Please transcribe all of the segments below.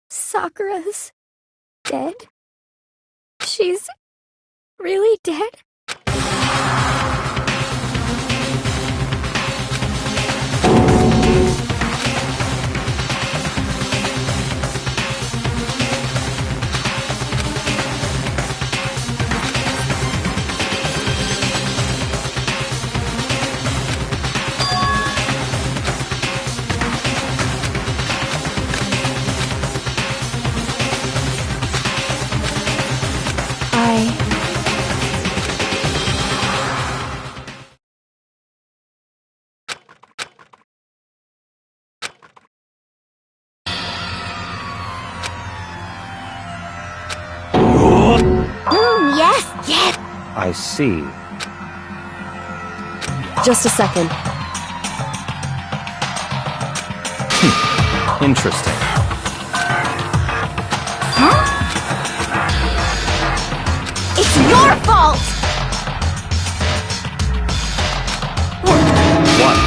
Sakura's dead? She's really dead? Yes! I see. Just a second. Interesting. Huh? It's your fault! What?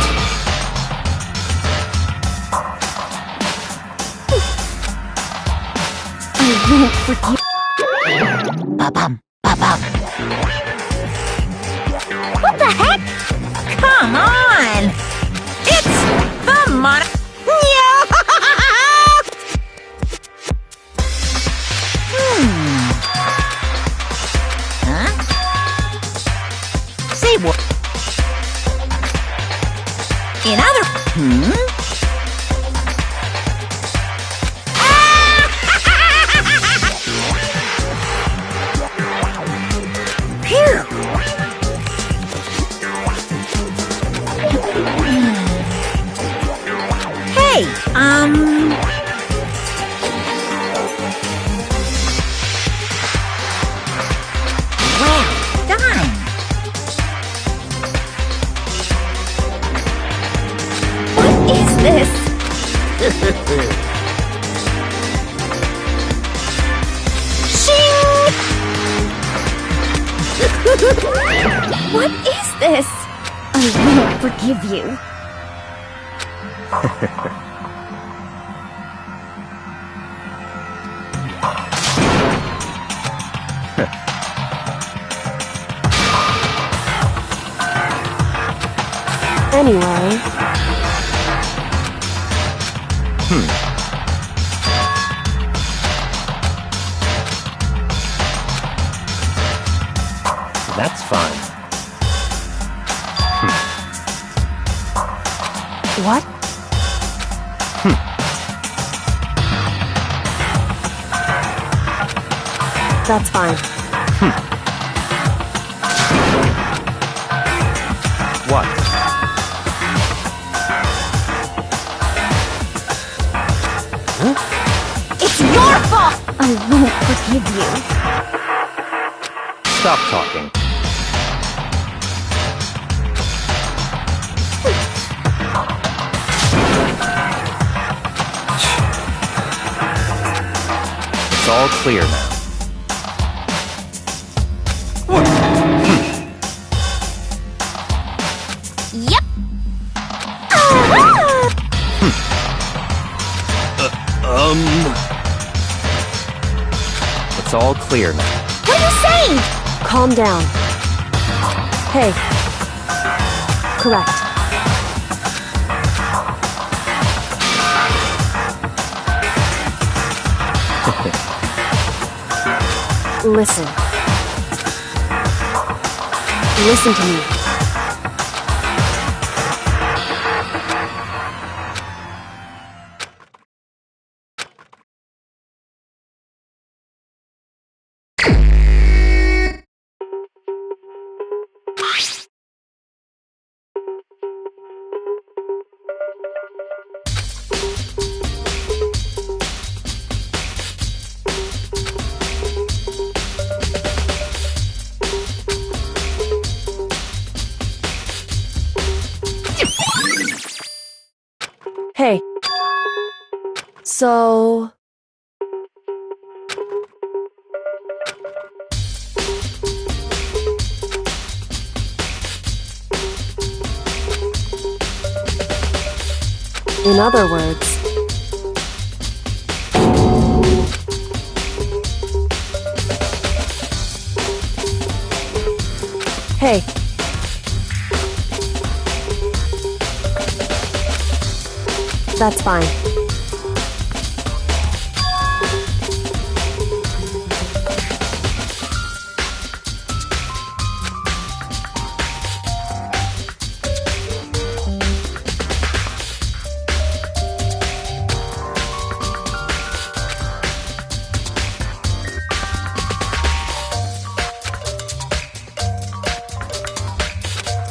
I won't forgive. Ba-bum, ba-bum. What the heck? Come on! It's the mono... Huh? Say what? In other... Hey, well done. What is this? Shing! What is this? I won't forgive you. Anyway. That's fine. What? That's fine. What? It's your fault! I won't forgive you. Stop talking. It's all clear now. Yep. It's all clear now. What are you saying? Calm down. Hey. Correct. Listen. Listen to me. Hey. So... In other words, hey, that's fine.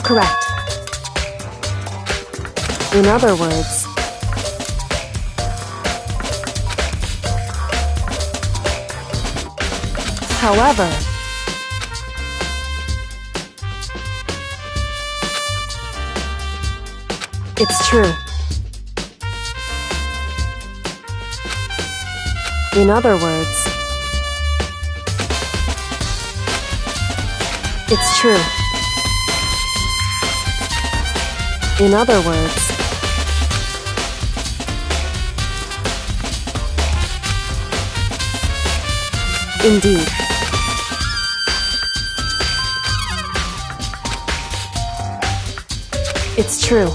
Correct. In other words, however, it's true. In other words, it's true. In other words, indeed. It's true.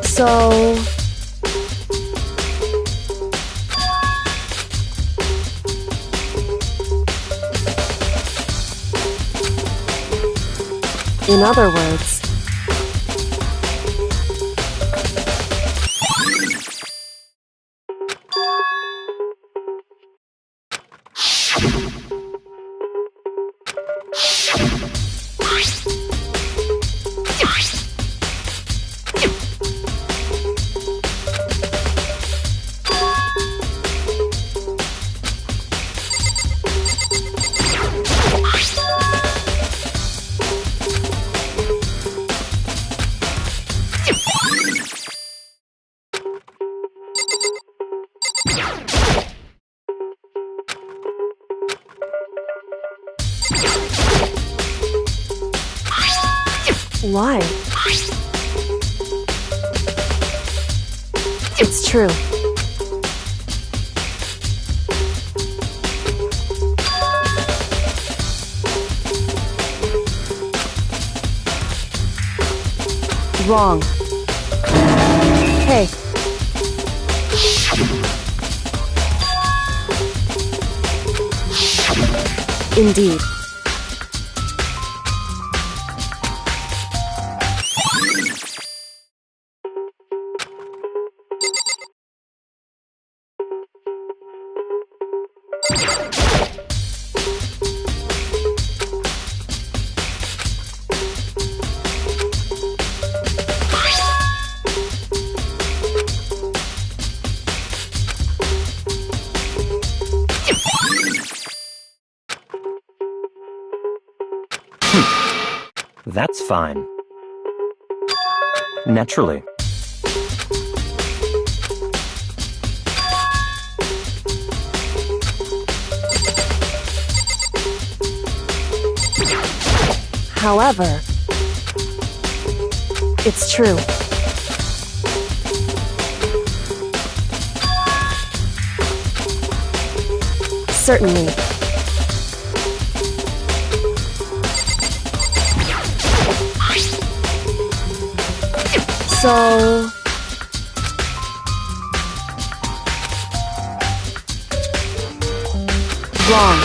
So, in other words, why? It's true. Wrong. Hey. Indeed. That's fine. Naturally. However, it's true. Certainly. So, wrong.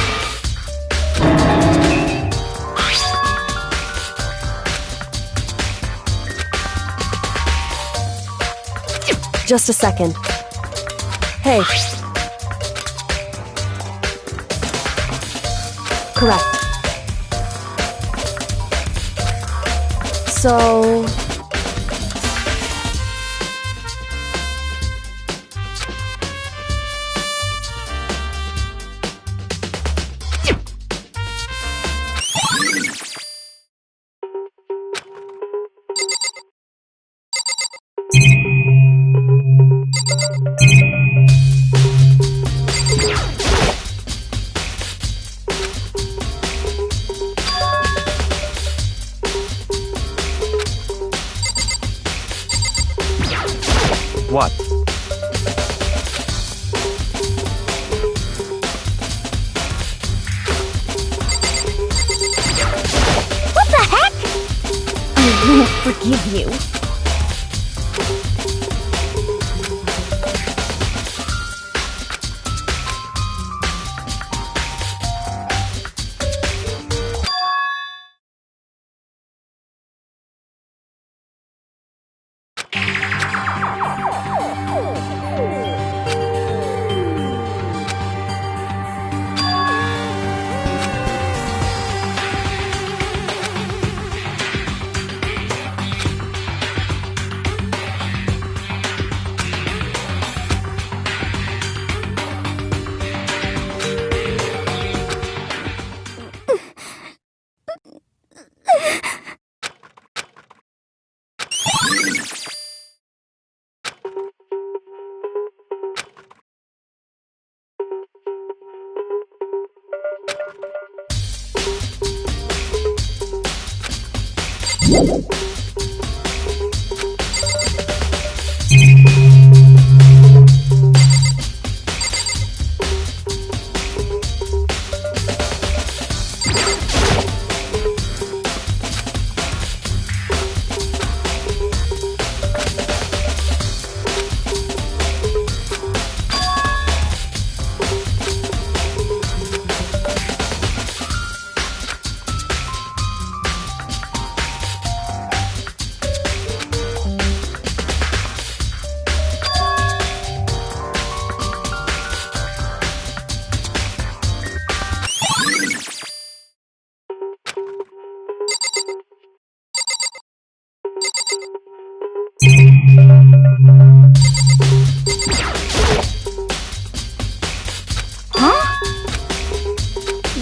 Just a second. Hey. Correct. So... What? What the heck? I won't forgive you.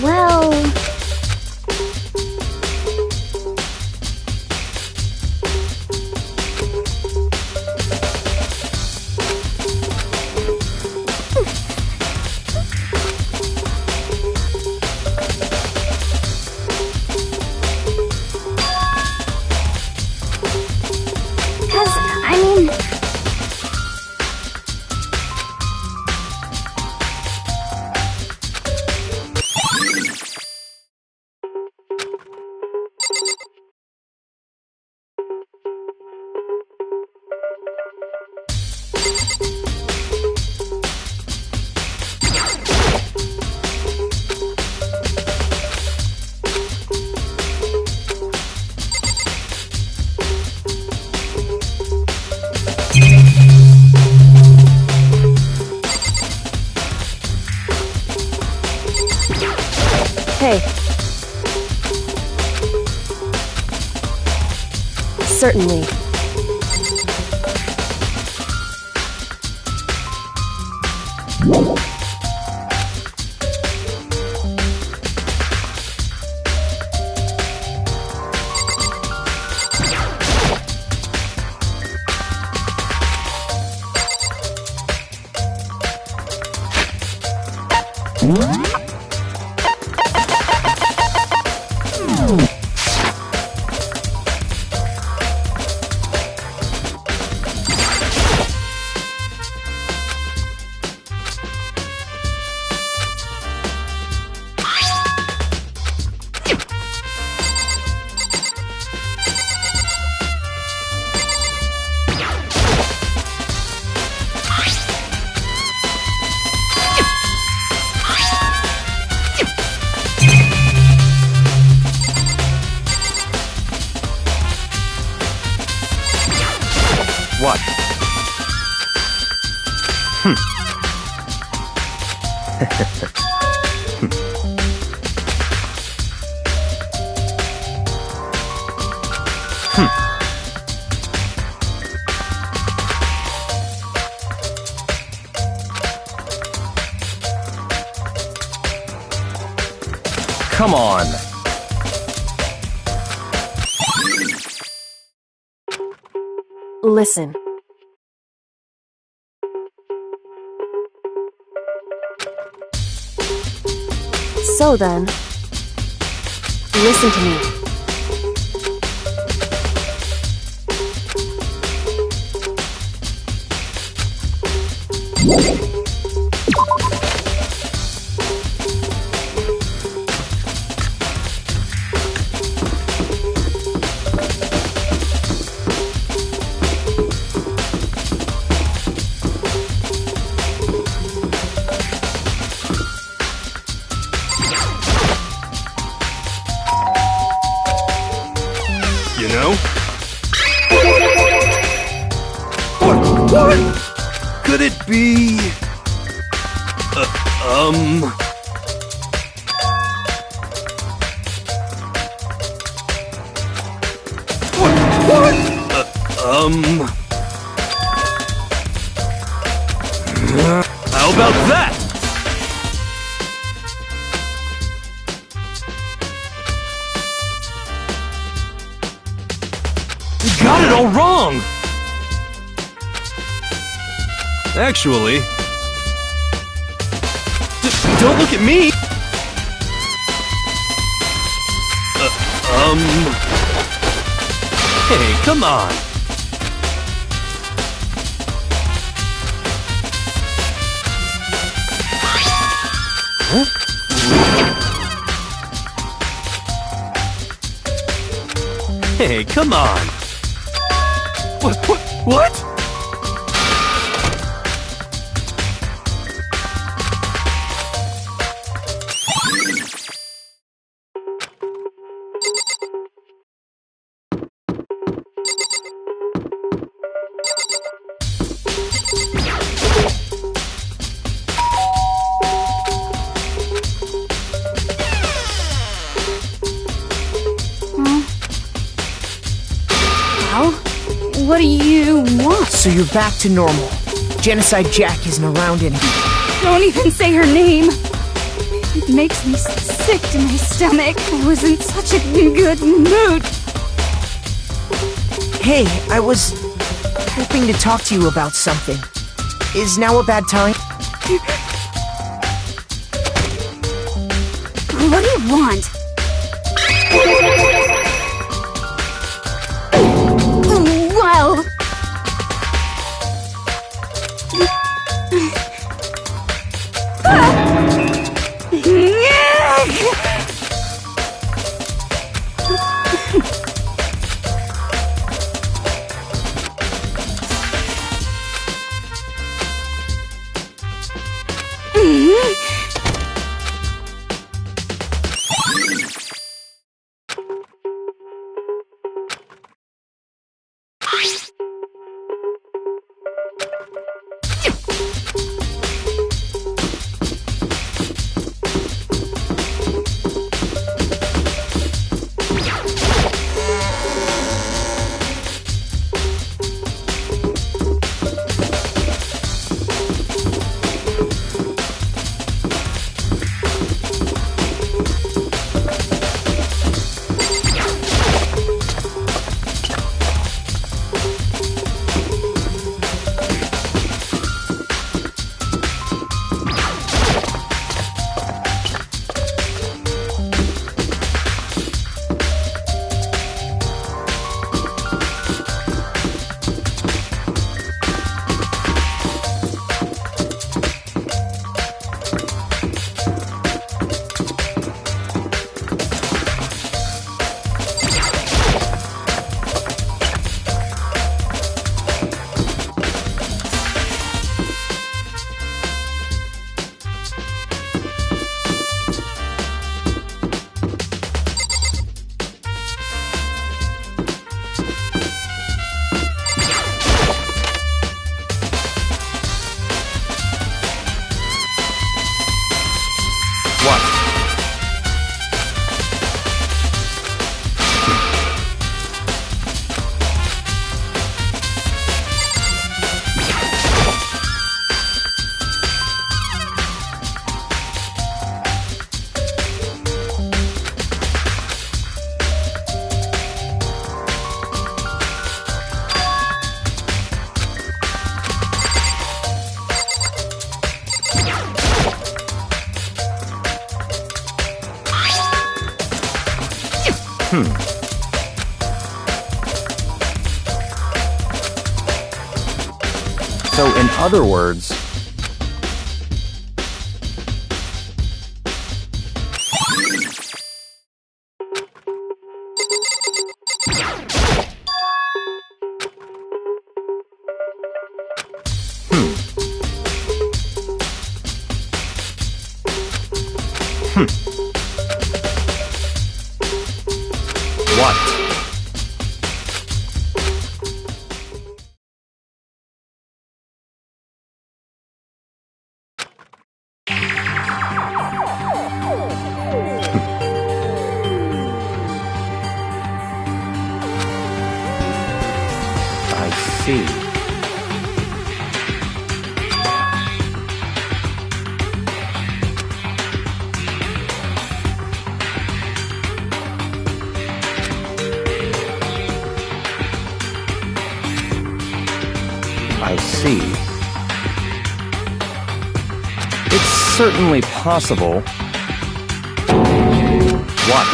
Well... Hey. Certainly. What? Come on. Listen. So then, listen to me. You know? What? Could it be... What? How about that? You got it all wrong! Actually... don't look at me! Hey, come on! Hey, come on! What? What do you want? So you're back to normal. Genocide Jack isn't around anymore. Don't even say her name. It makes me sick to my stomach. I was in such a good mood. Hey, I was hoping to talk to you about something. Is now a bad time? What do you want? Well... So, in other words, what? I see. I see. It's certainly possible. What?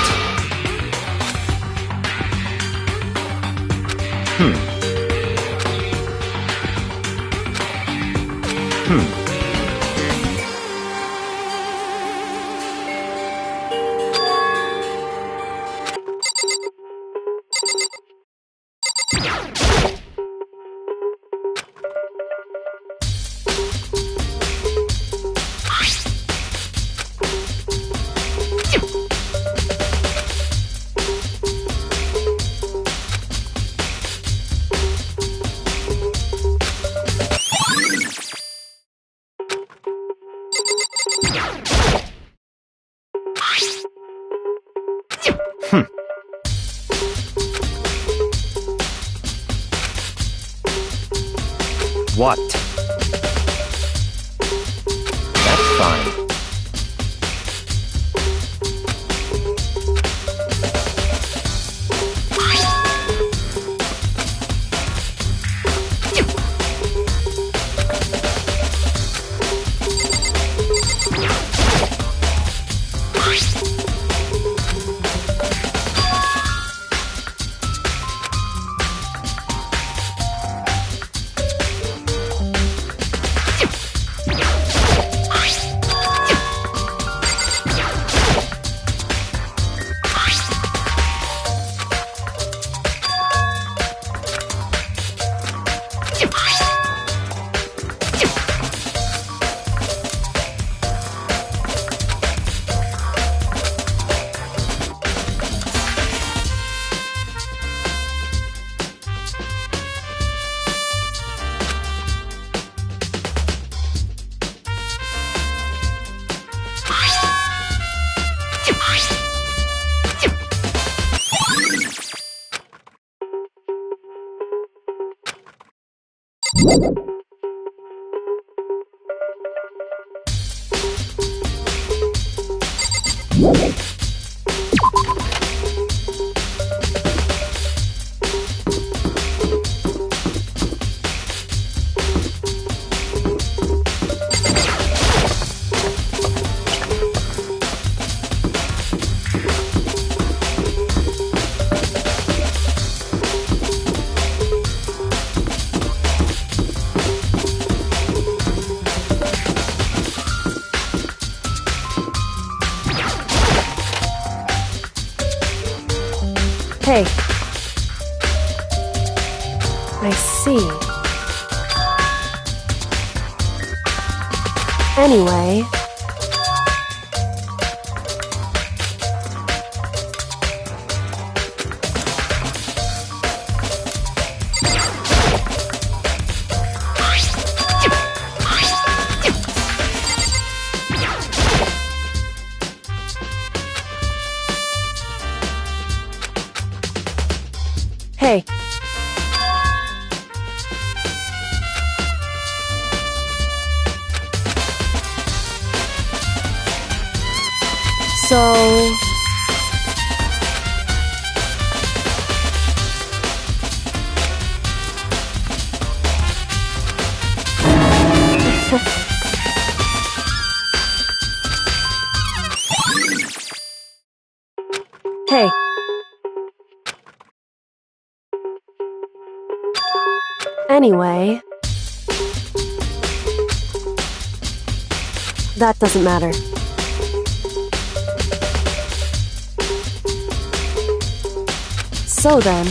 What? That's fine. Hey. I see. Anyway... Hey. So... Hey. Anyway, that doesn't matter. So then,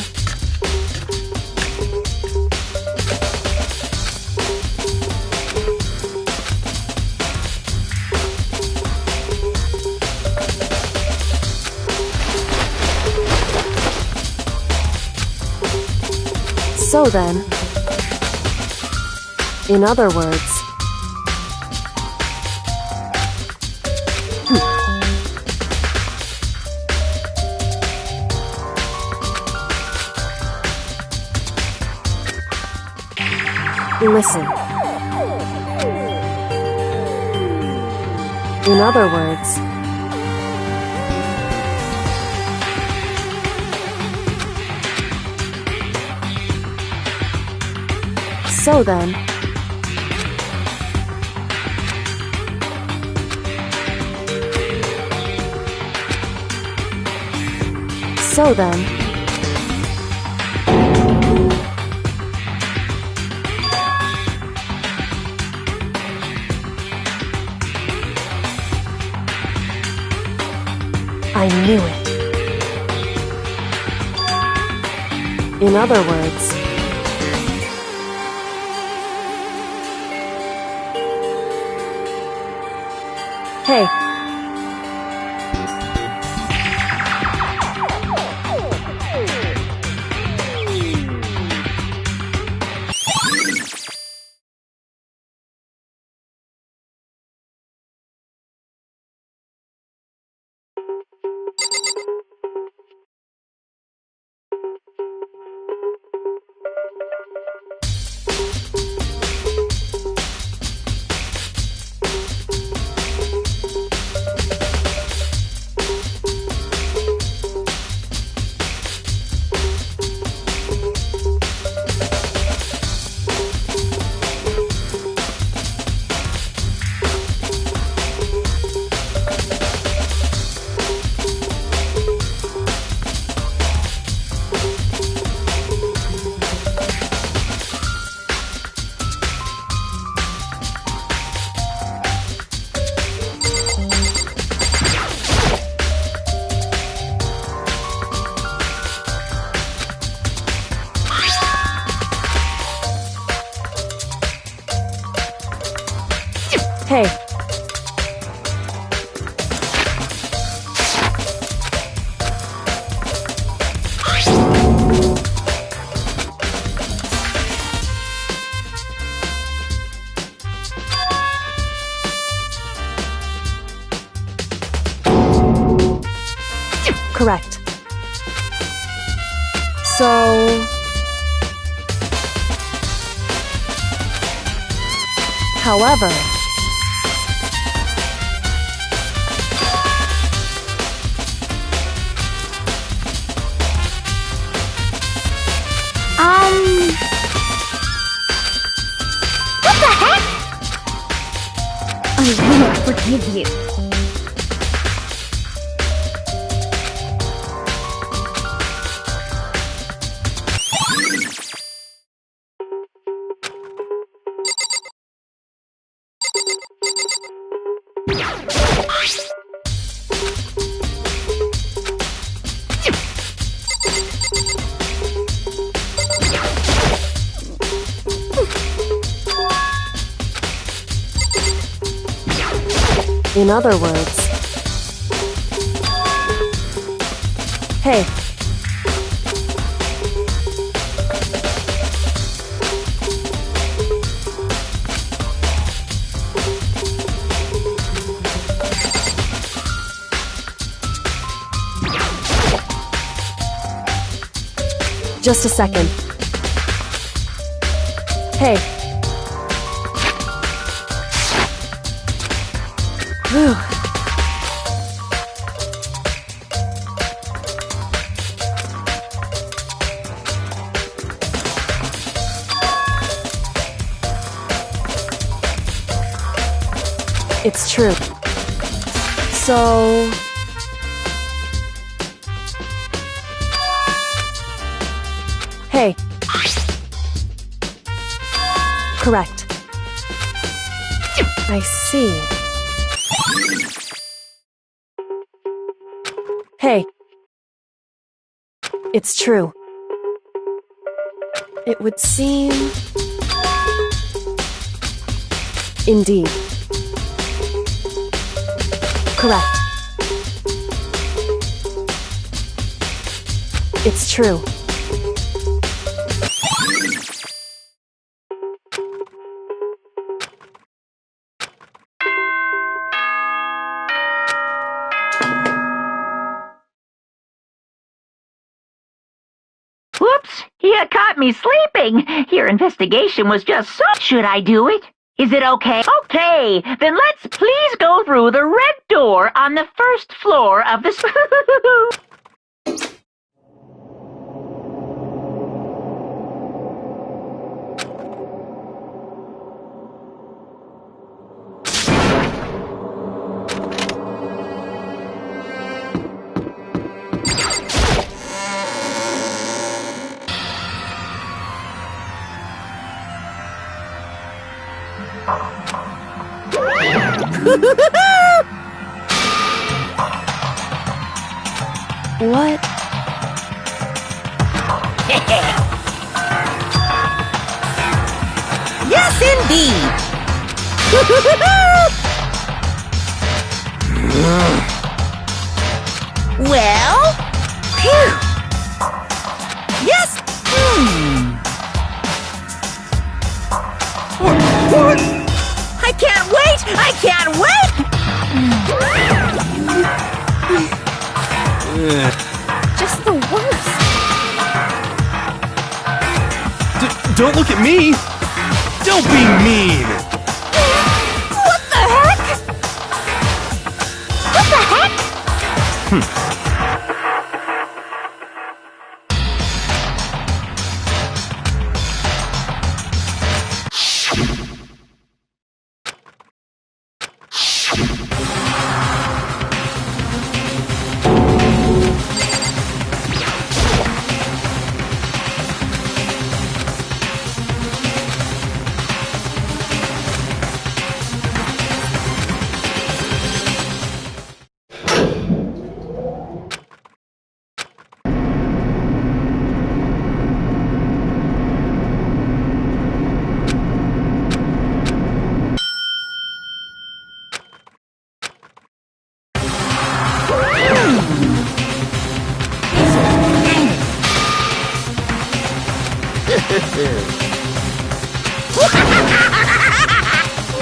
in other words, listen. In other words, so then, I knew it. In other words, hey. Hey. Correct. So... However... What the heck? I won't forgive you. In other words... Hey. Just a second. Hey. Whew. It's true. So... Hey. Correct. I see. Hey. It's true. It would seem... Indeed. Correct. It's true. Whoops! You caught me sleeping. Your investigation was just so... Should I do it? Is it okay? Okay, then let's please go through the red door on the first floor of the... What? Yes, indeed! Well? Phew! Yes! What? I can't wait! I can't wait! Just the worst. Don't look at me! Don't be mean! What the heck? What the heck?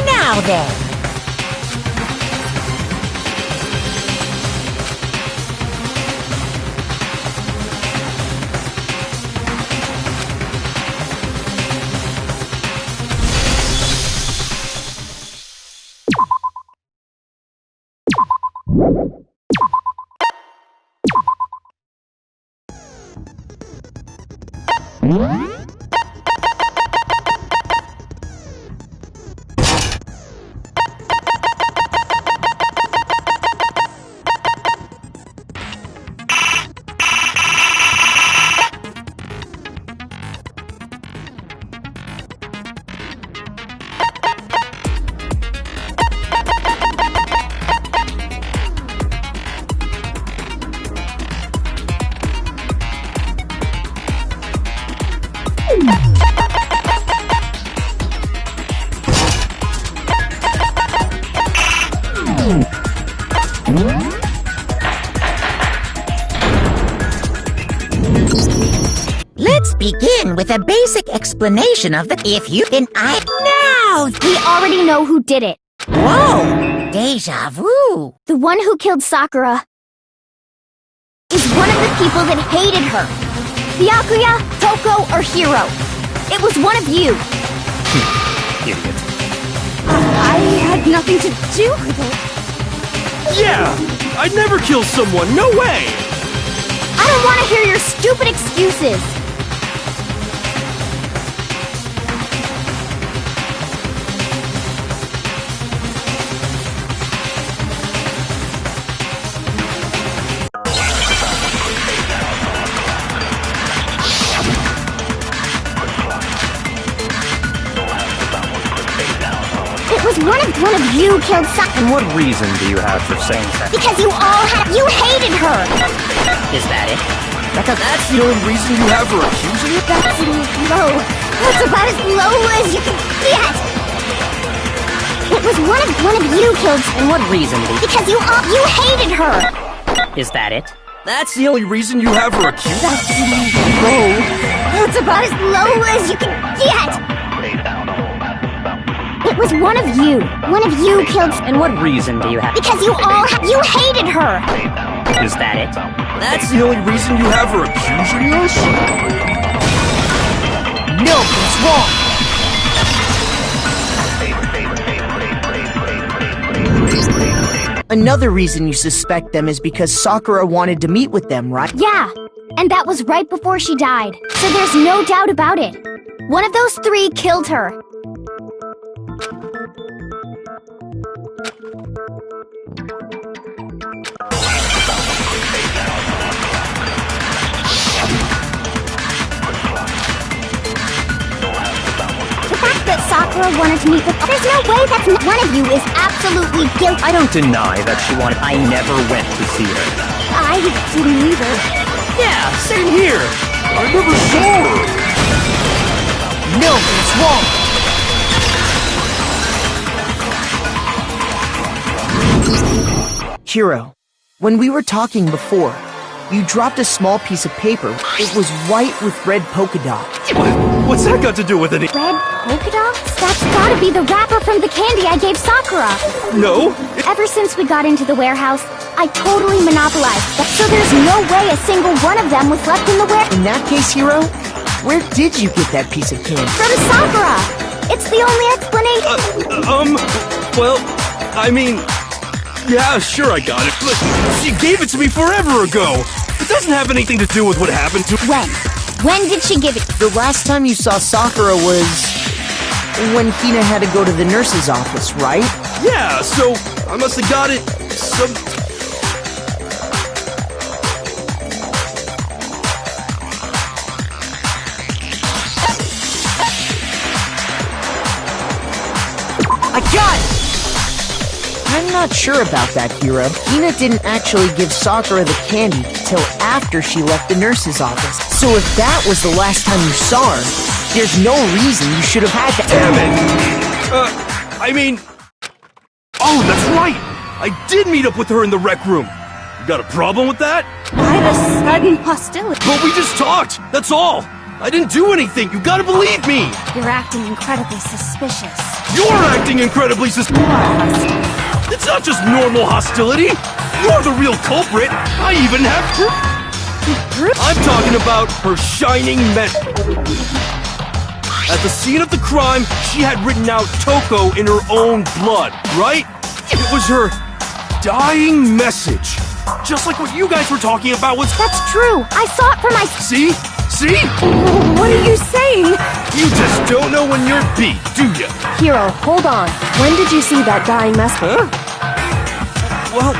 Now then. Let's begin with a basic explanation of the if you can now. We already know who did it. Whoa! Deja vu. The one who killed Sakura is one of the people that hated her. Byakuya, Toko, or Hiro. It was one of you. Idiot. I had nothing to do with it. Yeah! I'd never kill someone, no way! I don't want to hear your stupid excuses. was one of you killed Sakura. And what reason do you have for saying that? Because you hated her. Is that it? That's the only reason you have for accusing her? That's low. That's about as low as you can get. It was one of you killed. And what reason do you... Because you hated her. Is that it? That's the only reason you have for accusing her? That's low. That's about as low as you can get. It was one of you killed. And what reason do you have? Because you hated her. Is that it? That's the only reason you have for accusing us? No, it's wrong. Another reason you suspect them is because Sakura wanted to meet with them, right? Yeah, and that was right before she died. So there's no doubt about it. One of those three killed her. Sakura wanted to meet with... There's no way that's... One of you is absolutely guilty. I don't deny that she wanted. I never went to see her. I didn't either. Yeah, same here. I never saw her. No, it's wrong. Hiro, when we were talking before, you dropped a small piece of paper. It was white with red polka dots. What's that got to do with it? Red polka dots? That's gotta be the wrapper from the candy I gave Sakura. No. Ever since we got into the warehouse, I totally monopolized that, so there's no way a single one of them was left in the warehouse. In that case, Hiro, where did you get that piece of candy? From Sakura! It's the only explanation. Well, I mean, yeah, sure I got it, but she gave it to me forever ago. It doesn't have anything to do with what happened to... When? When did she give it? The last time you saw Sakura was... when Hina had to go to the nurse's office, right? Yeah, so I must have got it some... I got it! I'm not sure about that, Hiro. Hina didn't actually give Sakura the candy till after she left the nurse's office. So if that was the last time you saw her, there's no reason you should have had to... Damn it! I mean... Oh, that's right! I did meet up with her in the rec room. You got a problem with that? Why the sudden hostility? But we just talked, that's all! I didn't do anything, you gotta believe me! You're acting incredibly suspicious. You're acting incredibly suspicious! It's not just normal hostility! You're the real culprit! I even have proof! I'm talking about her shining metal. At the scene of the crime, she had written out Toko in her own blood, right? It was her dying message. Just like what you guys were talking about was... That's true. I saw it for myself. See? See? What are you saying? You just don't know when you're beat, do ya? Hiro, hold on. When did you see that dying message? Huh? Well,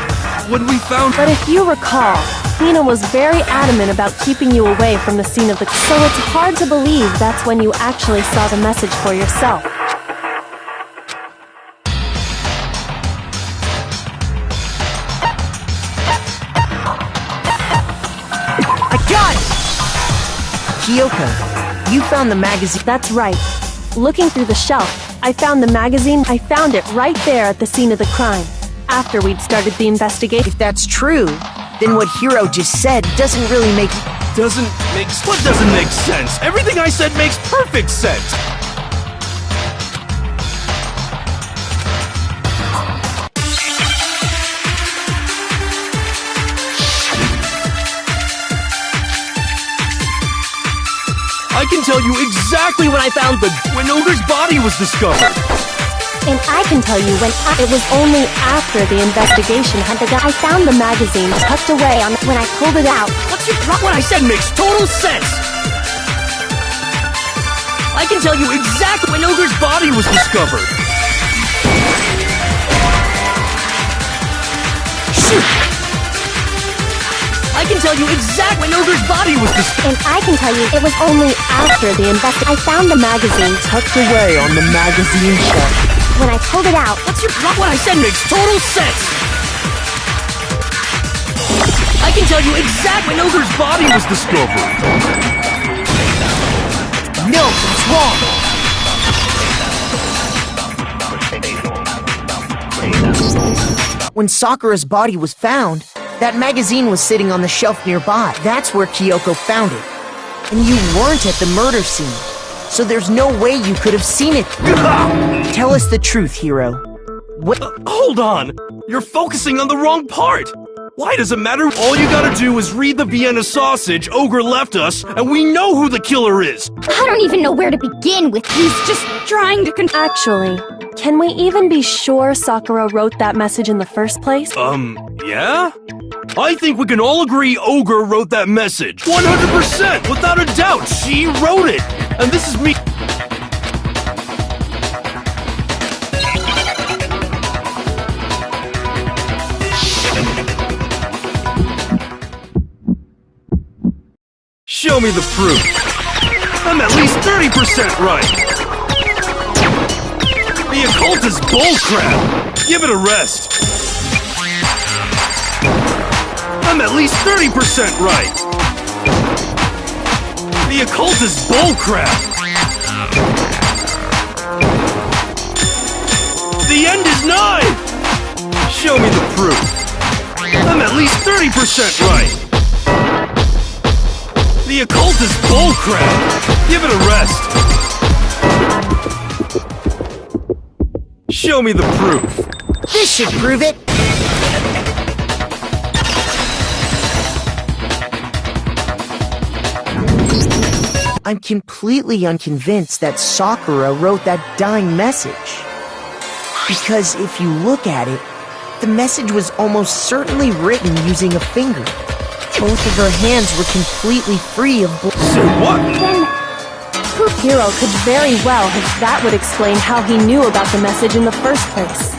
when we found... But if you recall, Hina was very adamant about keeping you away from the scene of the... So it's hard to believe that's when you actually saw the message for yourself. I got it! Kyoko, you found the magazine... That's right. Looking through the shelf, I found the magazine. I found it right there at the scene of the crime, after we'd started the investigation. If that's true, then what Hiro just said doesn't really make... What doesn't make sense? Everything I said makes perfect sense! I can tell you exactly when I found when Ogre's body was discovered! And I can tell you it was only after the investigation had begun. I found the magazine tucked away when I pulled it out. What's your problem? What I said makes total sense! I can tell you exactly when Ogre's body was discovered! Shoot! I can tell you exactly when Ogre's body was discovered! And I can tell you it was only after the investigation. I found the magazine tucked away on the magazine shelf. When I pulled it out, What's your problem? What I said makes total sense! I can tell you exactly when Ogre's body was discovered! No, it's wrong! When Sakura's body was found, that magazine was sitting on the shelf nearby. That's where Kyoko found it. And you weren't at the murder scene, so there's no way you could have seen it. Tell us the truth, Hiro. What? Hold on! You're focusing on the wrong part! Why does it matter? All you gotta do is read the Vienna sausage Ogre left us, and we know who the killer is! I don't even know where to begin with. He's just trying to Actually, can we even be sure Sakura wrote that message in the first place? Yeah? I think we can all agree Ogre wrote that message. 100%! Without a doubt, she wrote it! And this is me. Show me the proof. I'm at least 30% right. The occult is bullcrap. Give it a rest. I'm at least 30% right. The occult is bullcrap. The end is nigh. Show me the proof. I'm at least 30% right. The occult is bullcrap. Give it a rest. Show me the proof. This should prove it! I'm completely unconvinced that Sakura wrote that dying message. Because if you look at it, the message was almost certainly written using a finger. Both of her hands were completely free of blood. Say what? Hiro could very well have. That would explain how he knew about the message in the first place.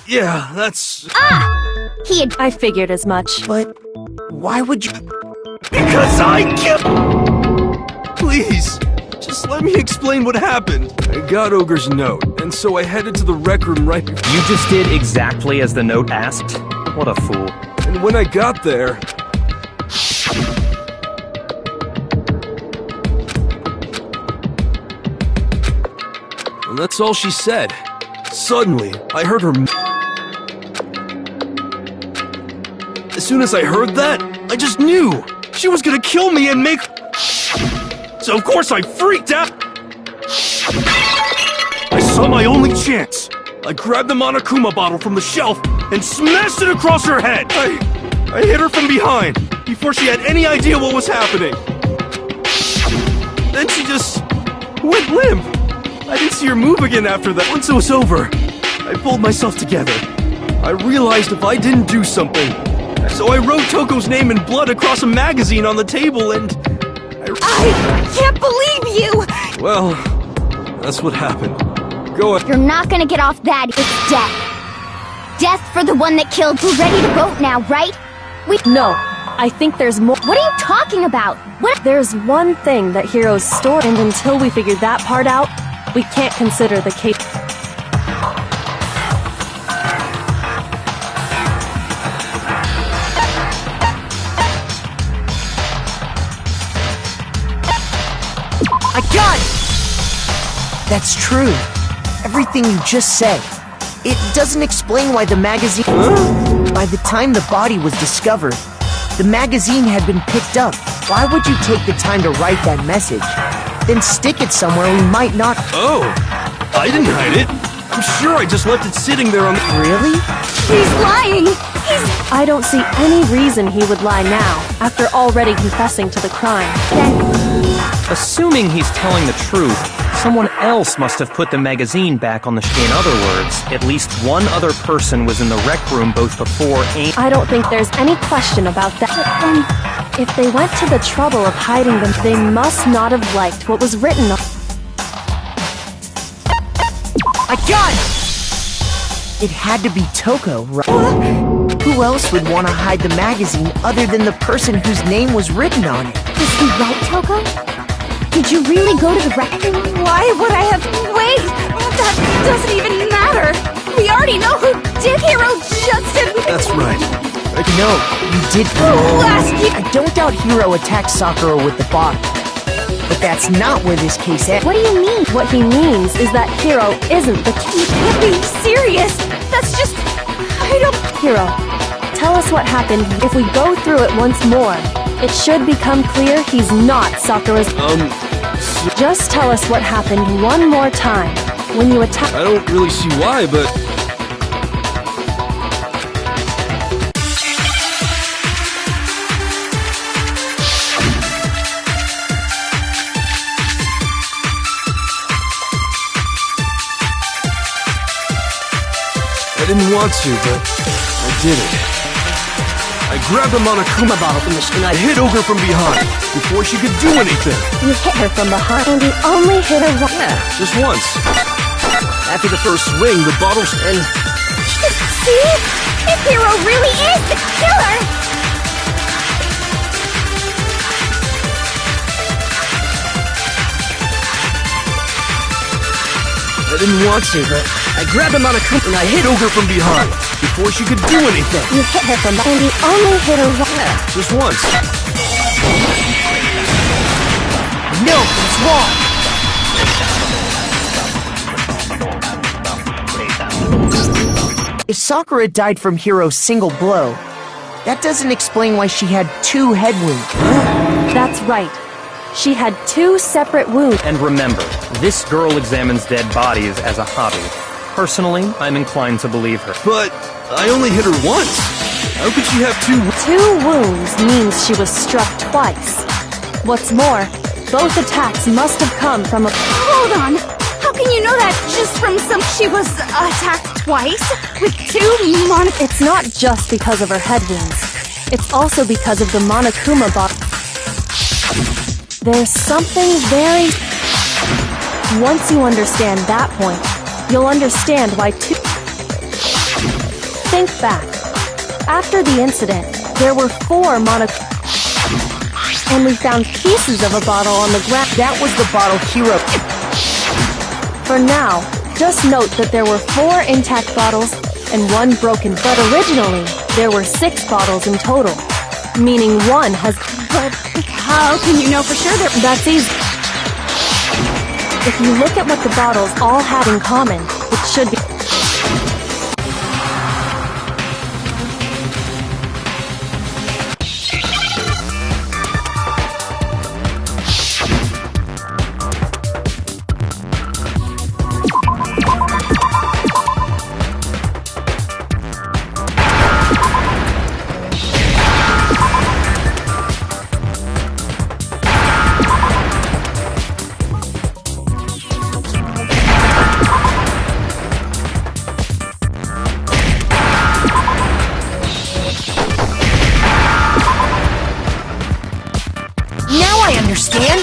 Yeah, that's... He had I figured as much. But why would you... Because I killed... Please, just let me explain what happened. I got Ogre's note, and so I headed to the rec room right before... You just did exactly as the note asked? What a fool. And when I got there... And that's all she said. Suddenly, I heard her... As soon as I heard that, I just knew! She was gonna kill me and make... So of course I freaked out! I saw my only chance! I grabbed the Monokuma bottle from the shelf and smashed it across her head! I hit her from behind, before she had any idea what was happening. Then she just... went limp! I didn't see her move again after that. Once it was over, I pulled myself together. I realized if I didn't do something, so I wrote Toko's name in blood across a magazine on the table and... I can't believe you! Well, that's what happened. Go ahead. You're not gonna get off that. It's death. Death for the one that killed. We're ready to vote now, right? No, I think there's more. What are you talking about? What? There's one thing that Hero's story, and until we figure that part out, we can't consider the case. I got it! That's true. Everything you just said. It doesn't explain why the magazine... By the time the body was discovered, the magazine had been picked up. Why would you take the time to write that message? Then stick it somewhere we might not... Oh, I didn't hide it. I'm sure I just left it sitting there on the... Really? He's lying! I don't see any reason he would lie now, after already confessing to the crime. Assuming he's telling the truth, someone else must have put the magazine back on the shelf. In other words, at least one other person was in the rec room both before and... I don't think there's any question about that. But then, if they went to the trouble of hiding them, they must not have liked what was written on... I got it! It had to be Toko, right? Who else would want to hide the magazine other than the person whose name was written on it? Is he right, Toko? Did you really go to the rec room? Why would I have... Wait! That doesn't even matter! We already know who did Hero Justin! That's right. No, you did. Who asked you? I don't doubt Hero attacked Sakura with the bottle. But that's not where this case ends. What do you mean? What he means is that Hero isn't the You can't be serious! That's just... I don't... Hero. Tell us what happened. If we go through it once more, it should become clear he's not Sakura's... Just tell us what happened one more time. When you attack... I don't really see why, but... I didn't want to, but I did it. I grabbed a Monokuma bottle from the and I hit Ogre from behind before she could do anything. You hit her from behind and you only hit her once. Yeah, just once. After the first swing, the bottles and... See? If Hero really is the killer! I didn't want to, but I grabbed a Monokuma and I hit Ogre from behind before she could do anything. You hit her from behind and you only hit her once. Yeah, just once. No, it's wrong. If Sakura died from Hero's single blow, that doesn't explain why she had 2 head wounds. That's right. She had 2 separate wounds. And remember, this girl examines dead bodies as a hobby. Personally, I'm inclined to believe her. But I only hit her once. How could she have 2... 2 wounds means she was struck twice. What's more, both attacks must have come from a... Hold on! How can you know that just from some... She was attacked twice? With 2 It's not just because of her head wounds. It's also because of the Monokuma bottle. There's something very... Once you understand that point, you'll understand why 2... Think back. After the incident, there were 4 and we found pieces of a bottle on the ground. That was the bottle Hero... For now, just note that there were 4 intact bottles and 1 broken, but originally, there were 6 bottles in total, meaning 1 has... But how can you know for sure that... That's easy. If you look at what the bottles all had in common, it should be... Now I understand!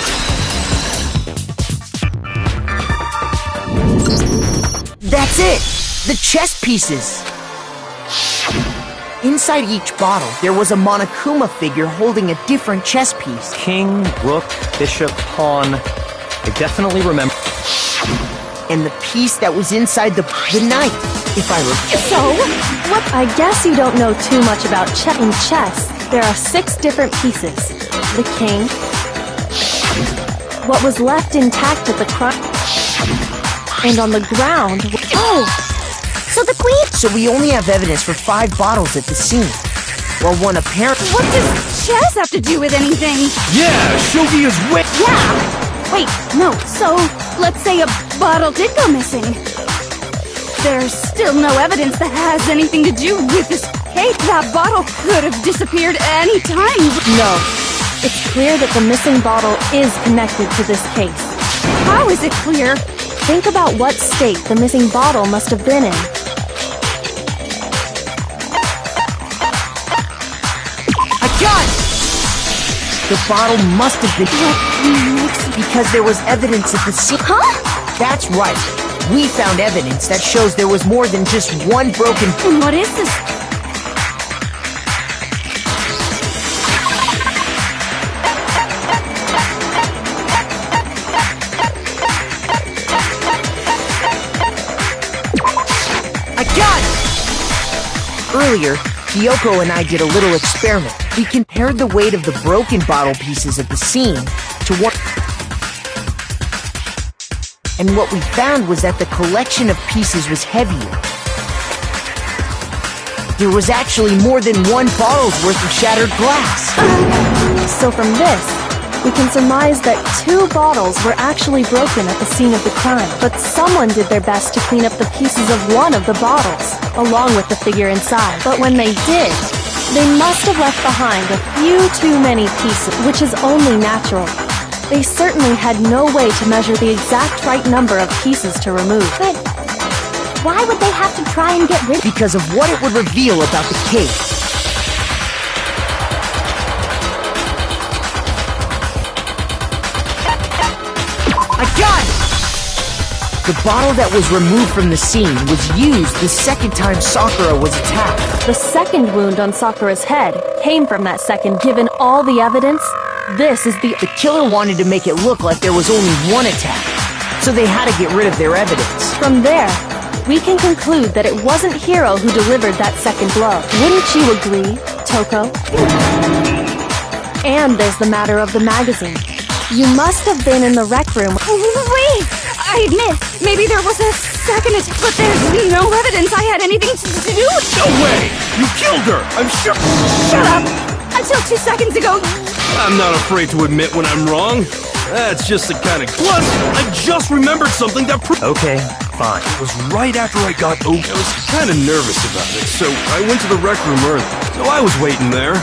That's it! The chess pieces! Inside each bottle, there was a Monokuma figure holding a different chess piece. King, rook, bishop, pawn. I definitely remember... And the piece that was inside the knight, if I remember. So, what? I guess you don't know too much about chess. In chess, there are 6 different pieces. The king, what was left intact at the front, and on the ground... Oh! So the queen... So we only have evidence for 5 bottles at the scene. While one apparent... What does chess have to do with anything? Yeah, Shogi is way... Yeah! Wait, no, so let's say a bottle did go missing. There's still no evidence that has anything to do with this case. That bottle could have disappeared any time. No. It's clear that the missing bottle is connected to this case. How is it clear? Think about what state the missing bottle must have been in. I got it! The bottle must have been... Because there was evidence at the scene. Huh? That's right. We found evidence that shows there was more than just one broken... And what is this? I got it! Earlier, Kyoko and I did a little experiment. We compared the weight of the broken bottle pieces at the scene to what... And what we found was that the collection of pieces was heavier. There was actually more than one bottle's worth of shattered glass. So from this, we can surmise that 2 bottles were actually broken at the scene of the crime. But someone did their best to clean up the pieces of one of the bottles, along with the figure inside. But when they did, they must have left behind a few too many pieces, which is only natural. They certainly had no way to measure the exact right number of pieces to remove. But why would they have to try and get rid of... Because of what it would reveal about the case. I got it! The bottle that was removed from the scene was used the second time Sakura was attacked. The second wound on Sakura's head came from that second. Given all the evidence, this is the... The killer wanted to make it look like there was only one attack, so they had to get rid of their evidence. From there, we can conclude that it wasn't Hiro who delivered that second blow. Wouldn't you agree, Toko? And there's the matter of the magazine. You must have been in the rec room. Wait! I admit, maybe there was a second attack, but there's no evidence I had anything to do with it. No way! You killed her! I'm sure. Shut up! Until 2 seconds ago, I'm not afraid to admit when I'm wrong. That's just the kind of... Plus, I just remembered something that Okay, fine. It was right after I got I was kind of nervous about it, so I went to the rec room early. So I was waiting there.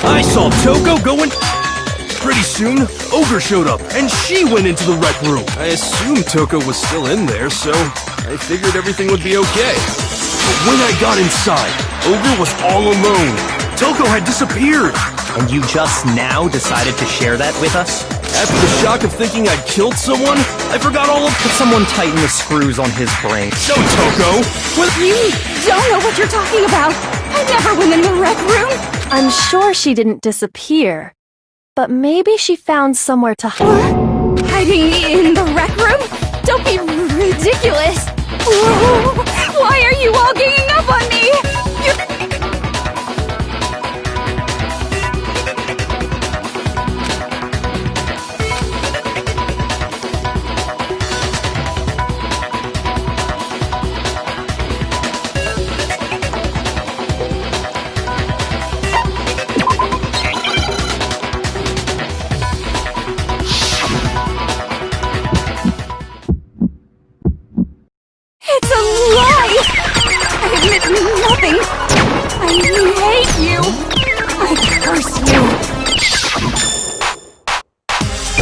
I saw Toko going... Pretty soon, Ogre showed up, and she went into the rec room. I assumed Toko was still in there, so I figured everything would be okay. But when I got inside, Ogre was all alone. Toko had disappeared. And you just now decided to share that with us? After the shock of thinking I'd killed someone, I forgot all of... Could someone tighten the screws on his brain? No, Toko! Well, you don't know what you're talking about. I never went in the rec room. I'm sure she didn't disappear. But maybe she found somewhere to hide. Hiding in the rec room? Don't be ridiculous. Why are you all ganging up on me? It's a lie! I admit nothing! I hate you! I curse you!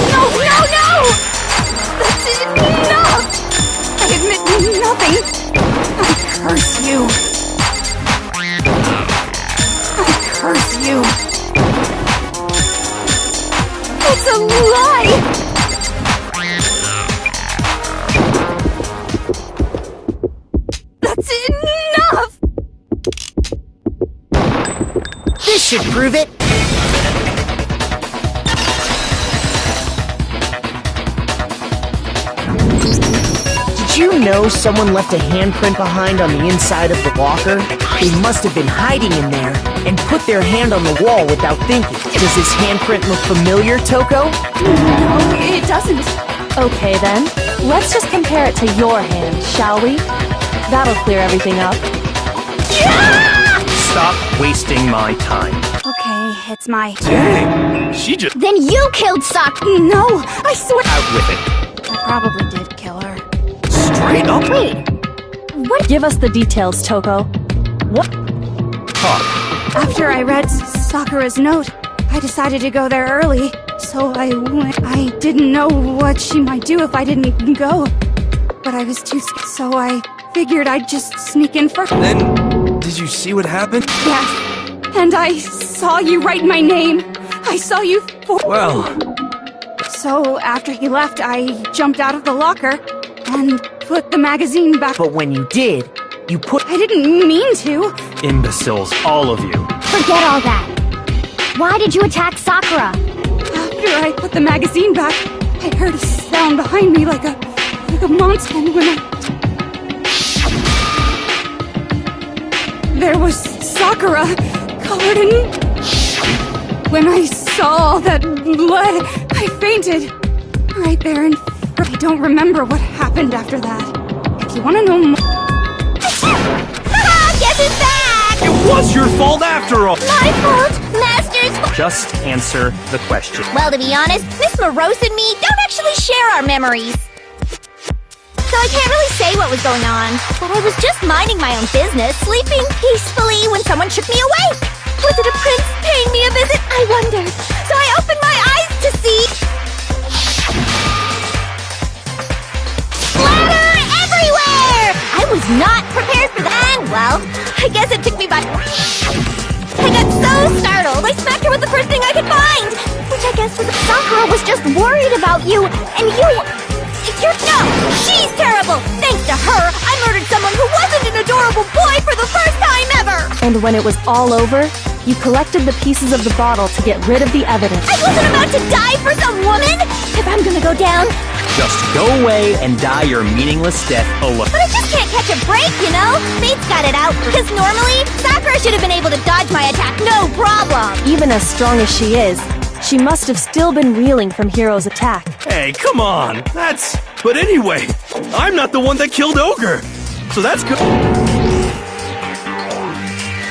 No, no, no! That's enough! I admit nothing! I curse you! I curse you! It's a lie! That's enough! This should prove it! Did you know someone left a handprint behind on the inside of the locker? They must have been hiding in there and put their hand on the wall without thinking. Does this handprint look familiar, Toko? No, it doesn't. Okay then, let's just compare it to your hand, shall we? That'll clear everything up. Stop wasting my time. Okay, it's my... dang, she just... Then you killed Sakura! No, I swear... Out with it. I probably did kill her. Straight up? Wait, what? Give us the details, Toko. What? Talk. After I read Sakura's note, I decided to go there early. So I went. I didn't know what she might do if I didn't go. But I was too scared, so I figured I'd just sneak in first. Then, did you see what happened? Yes, and I saw you write my name. I saw you Well, So after he left, I jumped out of the locker and put the magazine back. But when you did, you put... I didn't mean to. Imbeciles, all of you. Forget all that. Why did you attack Sakura? After I put the magazine back, I heard a sound behind me like a monster, and when there was Sakura, covered in... When I saw all that blood, I fainted. Right there in... I don't remember what happened after that. If you want to know more... Haha, guess who's back? It was your fault after all! My fault, Master's fault. Just answer the question. Well, to be honest, Miss Morose and me don't actually share our memories. So I can't really say what was going on. But I was just minding my own business, sleeping peacefully when someone shook me awake. Was it a prince paying me a visit? I wondered. So I opened my eyes to see... Splatter everywhere! I was not prepared for that. And, well, I guess it took me by... I got so startled, I smacked her with the first thing I could find! Which I guess was... Sakura was just worried about you, and you... No! She's terrible! Thanks to her, I murdered someone who wasn't an adorable boy for the first time ever! And when it was all over, you collected the pieces of the bottle to get rid of the evidence. I wasn't about to die for some woman! If I'm gonna go down... Just go away and die your meaningless death alone. But I just can't catch a break, you know? Fate's got it out, because normally, Sakura should have been able to dodge my attack, no problem! Even as strong as she is, she must have still been reeling from Hiro's attack. Hey, come on! But anyway, I'm not the one that killed Ogre! So that's good.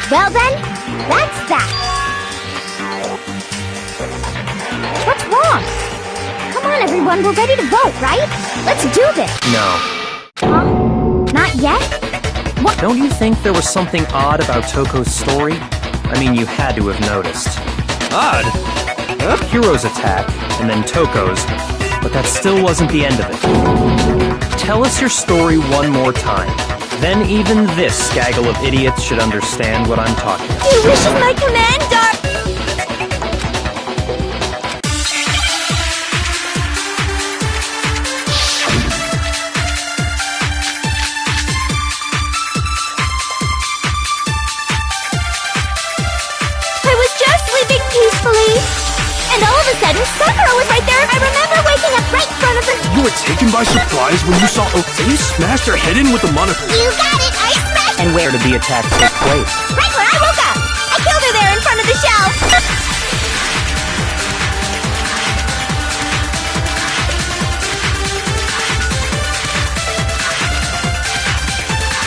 Well then, that's that. What's wrong? Come on everyone, we're ready to vote, right? Let's do this. No. Huh? Not yet? What? Don't you think there was something odd about Toko's story? I mean, you had to have noticed. Odd? Huh? Hiro's attack, and then Toko's, but that still wasn't the end of it. Tell us your story one more time. Then even this gaggle of idiots should understand what I'm talking about. Your wish is my command, I was just sleeping peacefully. And all of a sudden, Sakura was right there. I remember waking up right in front of her. You were taken by surprise when you saw you smashed her head in with the monocle. You got it! I smashed... And where did the attack take place? Right when I woke up! I killed her there in front of the shelf!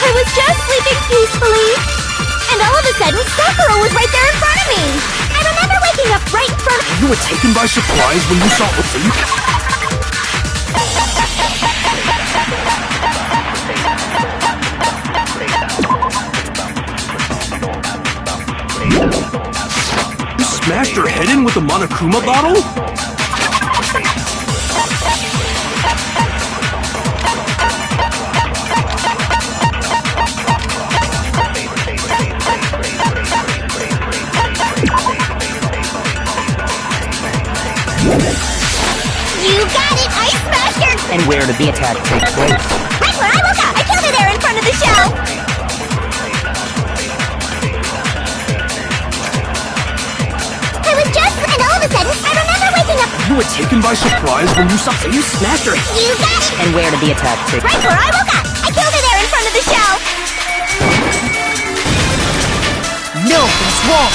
I was just sleeping peacefully. And all of a sudden, Sakura was right there in front of me! I remember waking up right in front of... You were taken by surprise when you saw You smashed her head in with the Monokuma bottle? You got it! I smashed her! And where did the attack take place? Right when I woke up! I killed her there in front of the shelf! I was just... And all of a sudden, I remember waking up... You were taken by surprise when you saw you smashed her. You got it! And where did the attack take place? Right where I woke up! I killed her there in front of the shelf! No, that's wrong!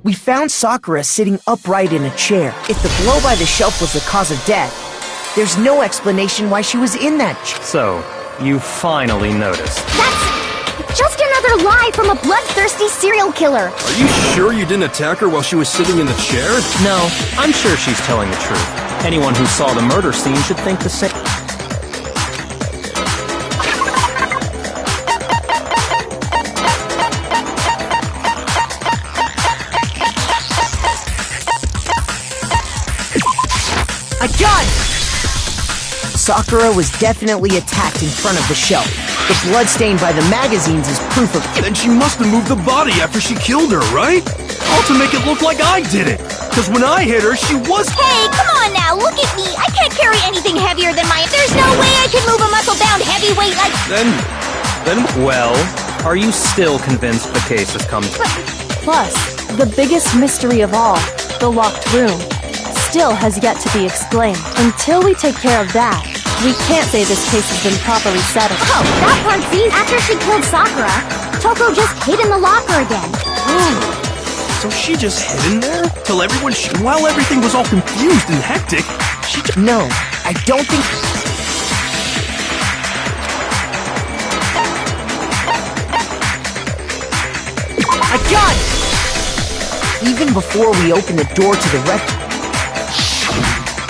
We found Sakura sitting upright in a chair. If the blow by the shelf was the cause of death, there's no explanation why she was in that chair. So, you finally noticed. That's just another lie from a bloodthirsty serial killer. Are you sure you didn't attack her while she was sitting in the chair? No, I'm sure she's telling the truth. Anyone who saw the murder scene should think the same. I got it! Sakura was definitely attacked in front of the shelf. The blood stained by the magazines is proof of... Then she must have moved the body after she killed her, right? All to make it look like I did it. Because when I hit her, she was... Hey, come on now, look at me. I can't carry anything heavier than my... There's no way I can move a muscle-bound heavyweight like... Then... Well, are you still convinced the case has come to... Plus, the biggest mystery of all, the locked room, still has yet to be explained. Until we take care of that, We can't say this case has been properly settled. Oh, that part's easy. After she killed Sakura, Toko just hid in the locker again. So she just hid in there? Till everyone while everything was all confused and hectic, she just... No, I don't think... I got it! Even before we opened the door to the wreck...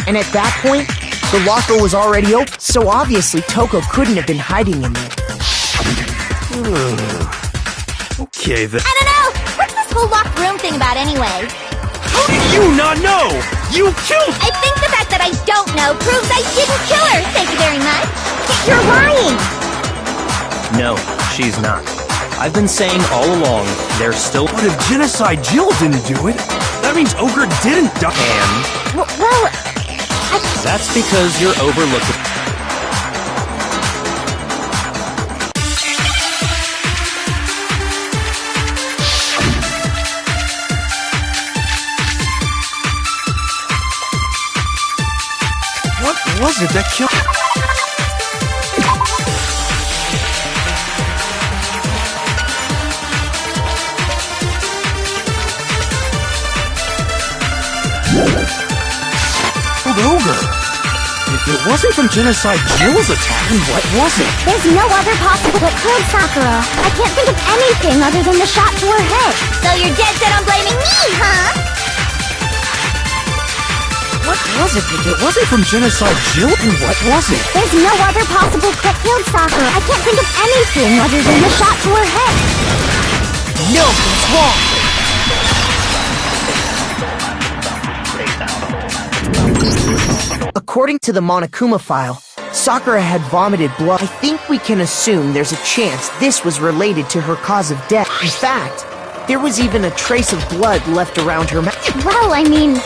And at that point, the locker was already open, so obviously Toko couldn't have been hiding in there. Okay, then. I don't know! What's this whole locked room thing about anyway? How did you not know? You killed... I think the fact that I don't know proves I didn't kill her. Thank you very much. You're lying! No, she's not. I've been saying all along, there's still... But if Genocide Jill didn't do it, that means Ogre didn't die. And Well, that's because you're overlooking... What was it that killed... Ogre? If it wasn't from Genocide Jill's attack, then what was it? there's no other possible that killed Sakura. I can't think of anything other than the shot to her head. So you're dead set on blaming me, huh? What was it? If it wasn't from Genocide Jill, then what was it? There's no other possible that killed Sakura. I can't think of anything other than the shot to her head. No, it's wrong! According to the Monokuma file, Sakura had vomited blood. I think we can assume there's a chance this was related to her cause of death. In fact, there was even a trace of blood left around her mouth. Well, I mean,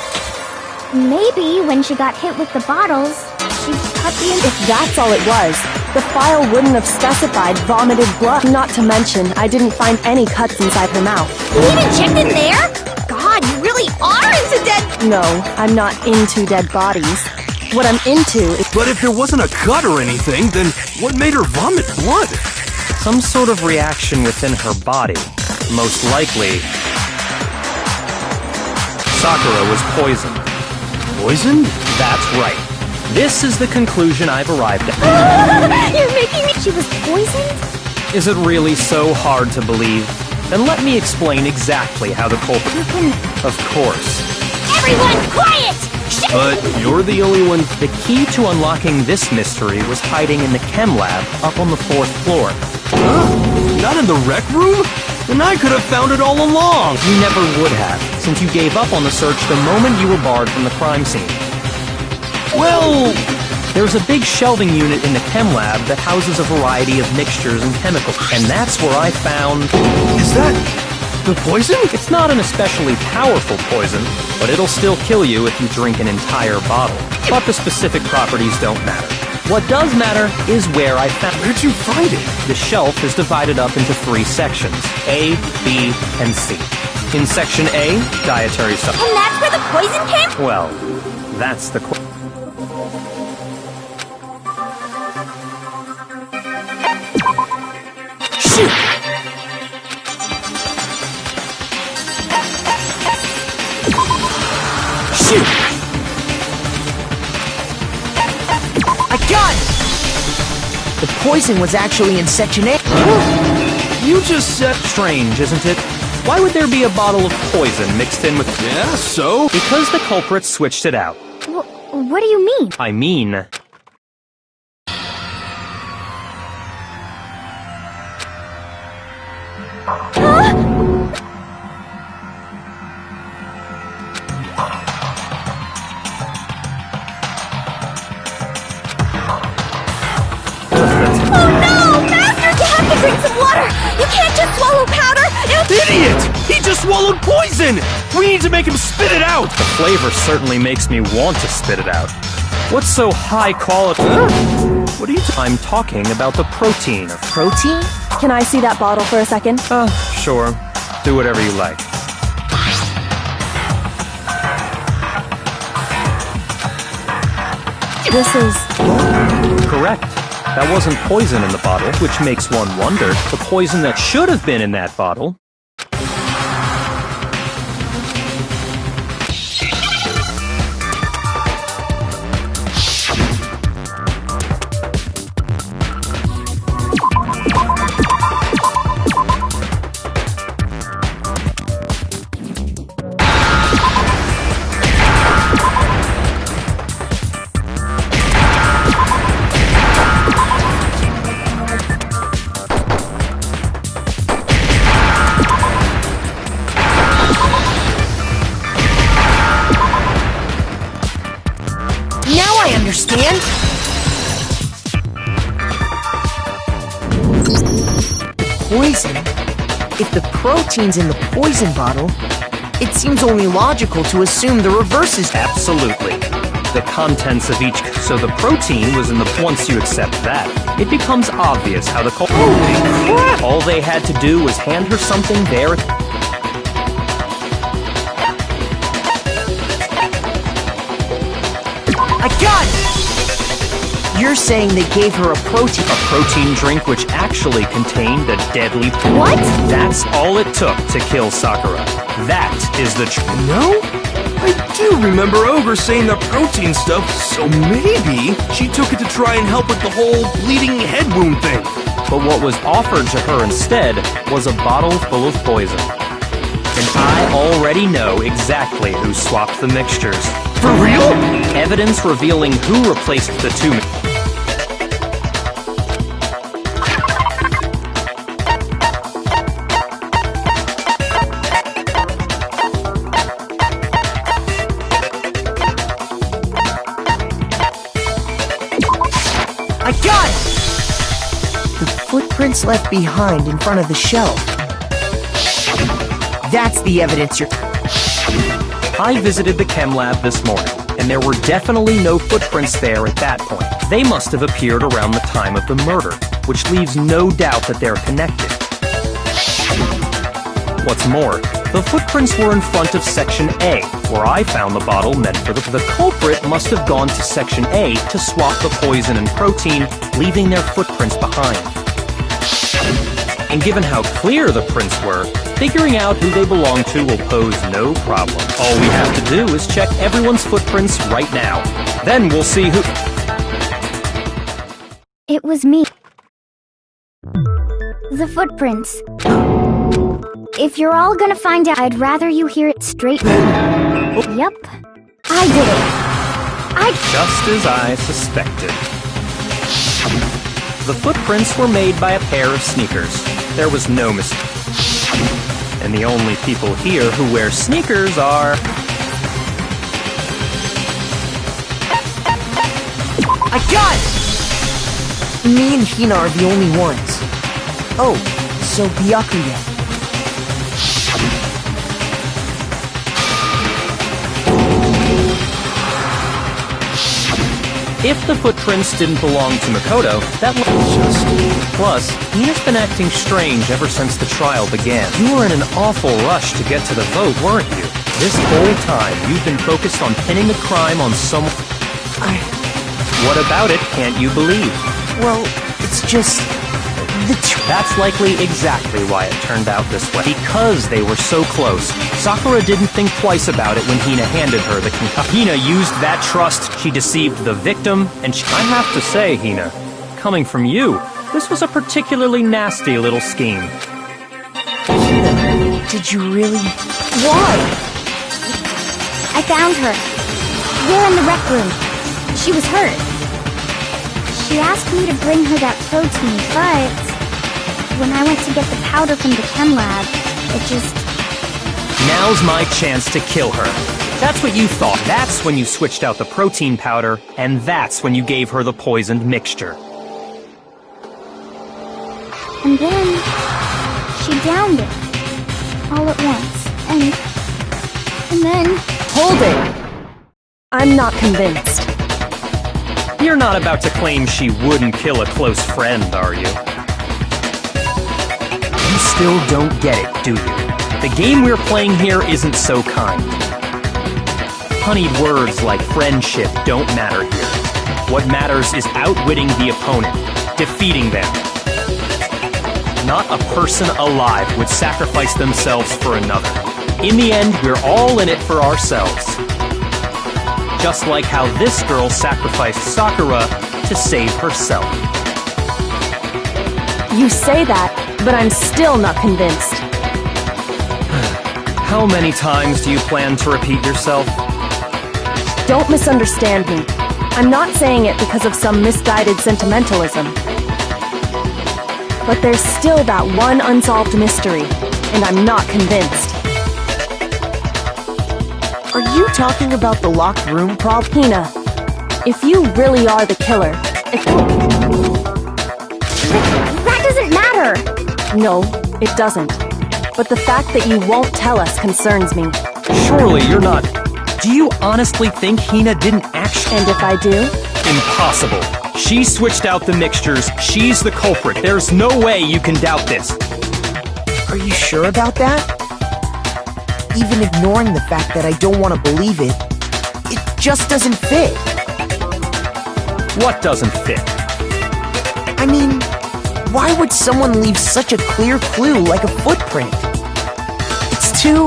maybe when she got hit with the bottles, she cut the... If that's all it was, the file wouldn't have specified vomited blood. Not to mention, I didn't find any cuts inside her mouth. You even checked in there? God, you really are into dead... No, I'm not into dead bodies. What I'm into is... But if there wasn't a cut or anything, then what made her vomit blood? Some sort of reaction within her body. Most likely... Sakura was poisoned. Poisoned? That's right. This is the conclusion I've arrived at. You're making me... She was poisoned? Is it really so hard to believe? Then let me explain exactly how the culprit... Of course. Everyone, quiet! But you're the only one... The key to unlocking this mystery was hiding in the chem lab up on the 4th floor. Huh? Not in the rec room? Then I could have found it all along! You never would have, since you gave up on the search the moment you were barred from the crime scene. Well, there's a big shelving unit in the chem lab that houses a variety of mixtures and chemicals, and that's where I found... Is that... the poison? It's not an especially powerful poison, but it'll still kill you if you drink an entire bottle. But the specific properties don't matter. What does matter is where I found it. Where'd you find it? The shelf is divided up into 3 sections, A, B, and C. In Section A, dietary supplements. And that's where the poison came? Well, that's the Shoot! Shoot! I got it! The poison was actually in Section A. You just said strange, isn't it? Why would there be a bottle of poison mixed in with... Yeah, so? Because the culprit switched it out. What do you mean? I mean... Oh no! Master, you have to drink some water! You can't just swallow powder! Idiot! He just swallowed poison! We need to make him spit it out! The flavor certainly makes me want to spit it out. What's so high quality? What are you I'm talking about the protein. Protein? Can I see that bottle for a second? Sure. Do whatever you like. this is... Correct. That wasn't poison in the bottle, which makes one wonder. The poison that should have been in that bottle... Understand? Poison? If the protein's in the poison bottle, it seems only logical to assume the reverse is... Absolutely. The contents of each... So the protein was in the... Once you accept that, it becomes obvious how the... Holy crap! All they had to do was hand her something there... I got it! You're saying they gave her a protein... A protein drink which actually contained a deadly... What? That's all it took to kill Sakura. That is the No? I do remember Ogre saying the protein stuff, so maybe she took it to try and help with the whole bleeding head wound thing. But what was offered to her instead was a bottle full of poison. And I already know exactly who swapped the mixtures. For real? Evidence revealing who replaced the two... I got it! The footprints left behind in front of the shelf. That's the evidence you're... I visited the chem lab this morning, and there were definitely no footprints there at that point. They must have appeared around the time of the murder, which leaves no doubt that they're connected. What's more, the footprints were in front of Section A, where I found the bottle meant for the culprit must have gone to Section A to swap the poison and protein, leaving their footprints behind. And given how clear the prints were, figuring out who they belong to will pose no problem. All we have to do is check everyone's footprints right now. Then we'll see who... It was me. The footprints. If you're all gonna find out, I'd rather you hear it straight. Yep. I did it. Just as I suspected. The footprints were made by a pair of sneakers. There was no mistake. And the only people here who wear sneakers are... I got it! Me and Hina are the only ones. Oh, so Byakuya. If the footprints didn't belong to Makoto, that Plus, Hina's been acting strange ever since the trial began. You were in an awful rush to get to the vote, weren't you? This whole time, you've been focused on pinning the crime on someone... What about it can't you believe? Well, it's just... That's likely exactly why it turned out this way. Because they were so close, Sakura didn't think twice about it when Hina handed her the concoction. Hina used that trust, she deceived the victim, and I have to say, Hina, coming from you, this was a particularly nasty little scheme. Hina, did you really... Why? I found her. We're in the rec room. She was hurt. She asked me to bring her that protein, but... when I went to get the powder from the chem lab, it just... Now's my chance to kill her. That's what you thought. That's when you switched out the protein powder, and that's when you gave her the poisoned mixture. And then... she downed it. All at once. And then... Hold it! I'm not convinced. You're not about to claim she wouldn't kill a close friend, are you? You still don't get it, do you? The game we're playing here isn't so kind. Honeyed words like friendship don't matter here. What matters is outwitting the opponent, defeating them. Not a person alive would sacrifice themselves for another. In the end, we're all in it for ourselves. Just like how this girl sacrificed Sakura to save herself. You say that, but I'm still not convinced. How many times do you plan to repeat yourself? Don't misunderstand me. I'm not saying it because of some misguided sentimentalism. But there's still that one unsolved mystery, and I'm not convinced. Are you talking about the locked room problem? Hina, if you really are the killer, That doesn't matter! No, it doesn't. But the fact that you won't tell us concerns me. Surely you're not... Do you honestly think Hina didn't actually... And if I do? Impossible. She switched out the mixtures. She's the culprit. There's no way you can doubt this. Are you sure about that? Even ignoring the fact that I don't want to believe it, it just doesn't fit. What doesn't fit? I mean, why would someone leave such a clear clue like a footprint? It's too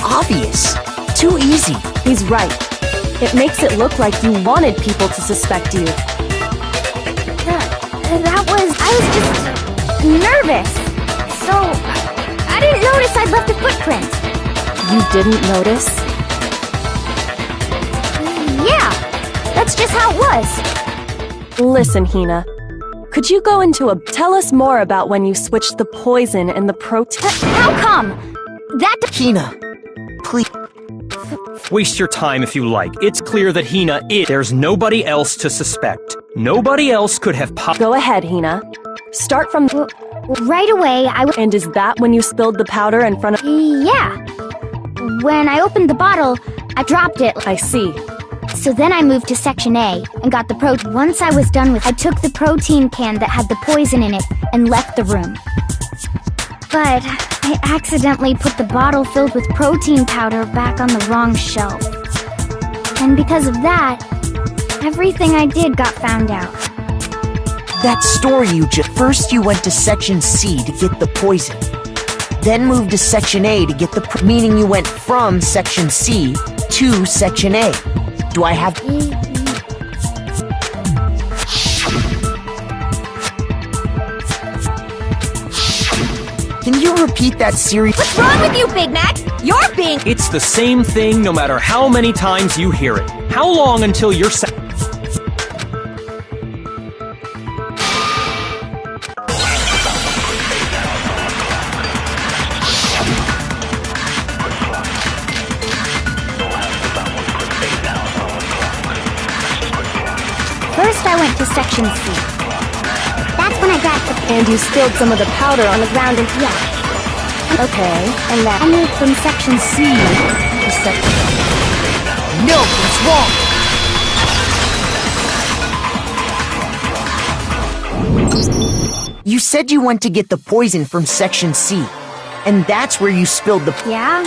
obvious. Too easy. He's right. It makes it look like you wanted people to suspect you. I was just nervous. So, I didn't notice I'd left a footprint. You didn't notice? Yeah, that's just how it was. Listen, Hina. Could you go into a... Tell us more about when you switched the poison and the protein... How come? That... Hina, please. Waste your time if you like. It's clear that Hina is... There's nobody else to suspect. Nobody else could have Go ahead, Hina. Start from... Right away, And is that when you spilled the powder in front of... Yeah. When I opened the bottle, I dropped it. I see. So then I moved to Section A and got the protein. Once I was done with I took the protein can that had the poison in it and left the room. But I accidentally put the bottle filled with protein powder back on the wrong shelf. And because of that, everything I did got found out. That story you just... First you went to Section C to get the poison. Then moved to Section A to get the... Meaning you went from Section C to Section A. Do I have... Can you repeat that series? What's wrong with you, Big Mac? You're being... It's the same thing no matter how many times you hear it. How long until you're First I went to Section C. That's when I got the... And you spilled some of the powder on the ground and... Yeah. Okay, and I that... moved from Section C to Section... No, it's wrong! You said you went to get the poison from Section C, and that's where you spilled the... Yeah?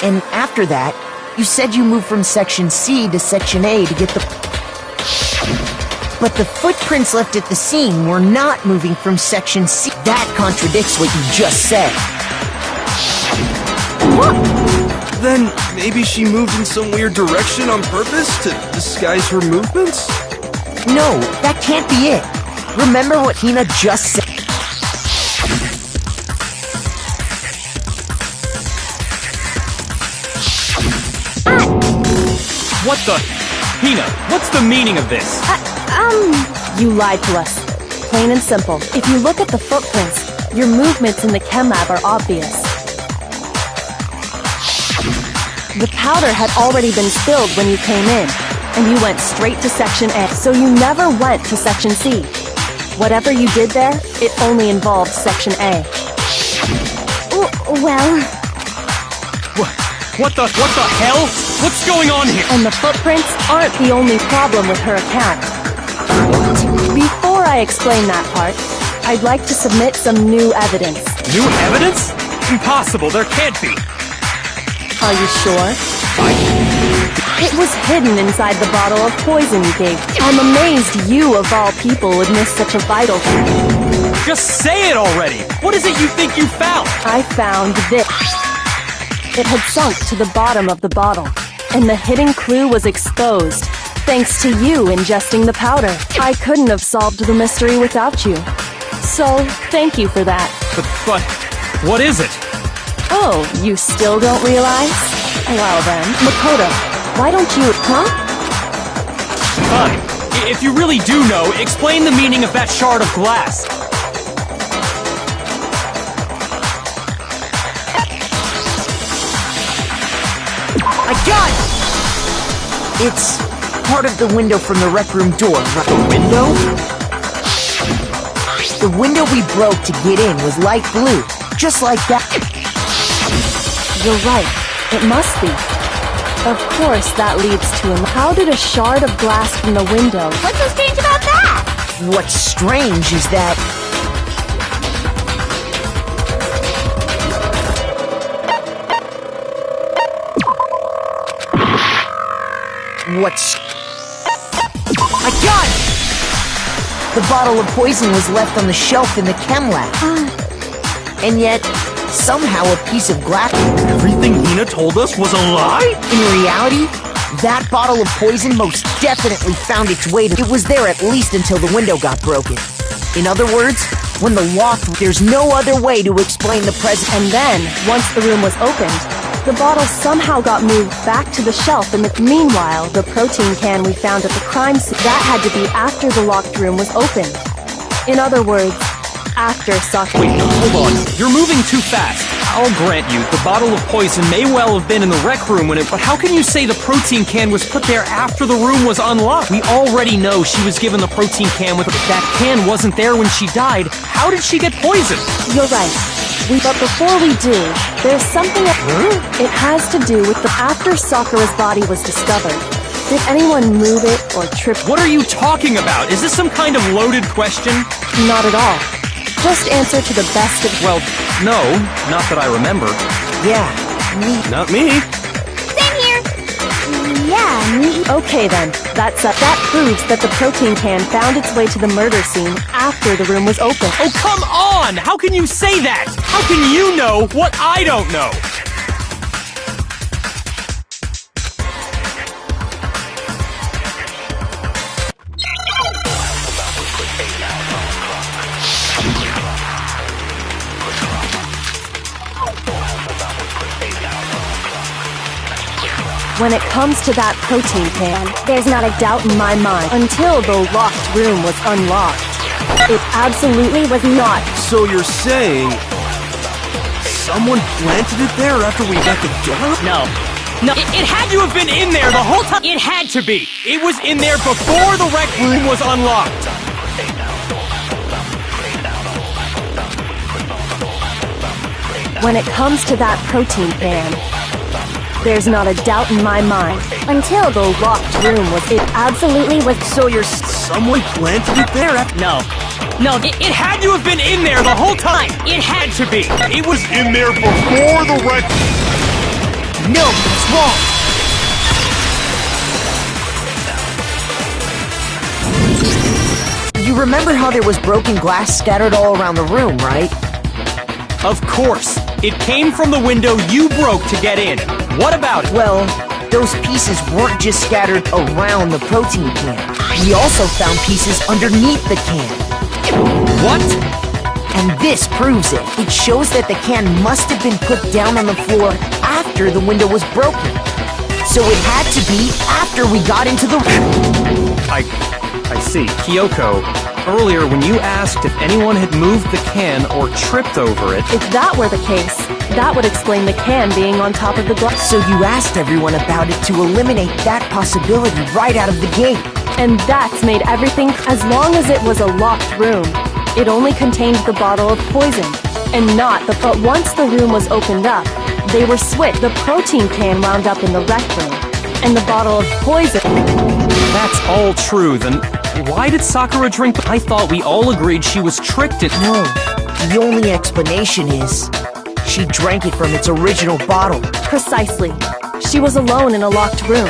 And after that, you said you moved from Section C to Section A to get the... But the footprints left at the scene were not moving from Section C. That contradicts what you just said. Then maybe she moved in some weird direction on purpose to disguise her movements? No, that can't be it. Remember what Hina just said. What the... Hina, what's the meaning of this? You lied to us. Plain and simple. If you look at the footprints, your movements in the chem lab are obvious. The powder had already been spilled when you came in, and you went straight to Section A, so you never went to Section C. Whatever you did there, it only involved Section A. Well... What the hell? What's going on here? And the footprints aren't the only problem with her account. Before I explain that part, I'd like to submit some new evidence. New evidence? Impossible, there can't be. Are you sure? It was hidden inside the bottle of poison you gave. I'm amazed you, of all people, would miss such a vital thing. Just say it already! What is it you think you found? I found this. It had sunk to the bottom of the bottle, and the hidden clue was exposed, thanks to you ingesting the powder. I couldn't have solved the mystery without you. So, thank you for that. But, what is it? Oh, you still don't realize? Well then, Makoto, why don't you, huh? Fine. If you really do know, explain the meaning of that shard of glass. I got it! It's part of the window from the rec room door, right? The window? The window we broke to get in was light blue, just like that. You're right. It must be. Of course, that leads to him. How did a shard of glass from the window? What's so strange about that? What's strange is that... I got it! The bottle of poison was left on the shelf in the chem lab. And yet, somehow a piece of glass... Everything Hina told us was a lie? In reality, that bottle of poison most definitely found its way to... It was there at least until the window got broken. In other words, when the lock... There's no other way to explain the present... And then, once the room was opened, the bottle somehow got moved back to the shelf, and meanwhile, the protein can we found at the crime scene, that had to be after the locked room was opened. In other words, after Sakura... Wait, hold on. You're moving too fast. I'll grant you, the bottle of poison may well have been in the rec room when it... But how can you say the protein can was put there after the room was unlocked? We already know she was given the protein can with... That can wasn't there when she died. How did she get poisoned? You're right. But before we do, there's something... It has to do with the... After Sakura's body was discovered, did anyone move it or trip... What are you talking about? Is this some kind of loaded question? Not at all. Just answer to the best of... Well, no, not that I remember. Yeah, me. Not me. Same here. Yeah, me. Okay then, that proves that the protein can found its way to the murder scene after the room was open. Oh, come on! How can you say that? How can you know what I don't know? When it comes to that protein can, there's not a doubt in my mind until the locked room was unlocked. It absolutely was not. So you're saying... someone planted it there after we got the door? No. It had to have been in there the whole time. It had to be. It was in there before the rec room was unlocked. When it comes to that protein can, there's not a doubt in my mind until the locked room was... It absolutely was. So you're... someone planted it there after... No, it had to have been in there the whole time. It had to be. It was in there before the rec... No, that's wrong. You remember how there was broken glass scattered all around the room, right? Of course. It came from the window you broke to get in. What about it? Well, those pieces weren't just scattered around the protein can. We also found pieces underneath the can. What? And this proves it. It shows that the can must have been put down on the floor after the window was broken. So it had to be after we got into the... I see. Kyoko, earlier when you asked if anyone had moved the can or tripped over it... If that were the case, that would explain the can being on top of the glass. So you asked everyone about it to eliminate that possibility right out of the gate. And that's made everything... As long as it was a locked room, it only contained the bottle of poison, and not the... But once the room was opened up, they were switched. The protein can wound up in the rec room, and the bottle of poison... That's all true, then why did Sakura drink? I thought we all agreed she was tricked in... No, the only explanation is... she drank it from its original bottle. Precisely. She was alone in a locked room.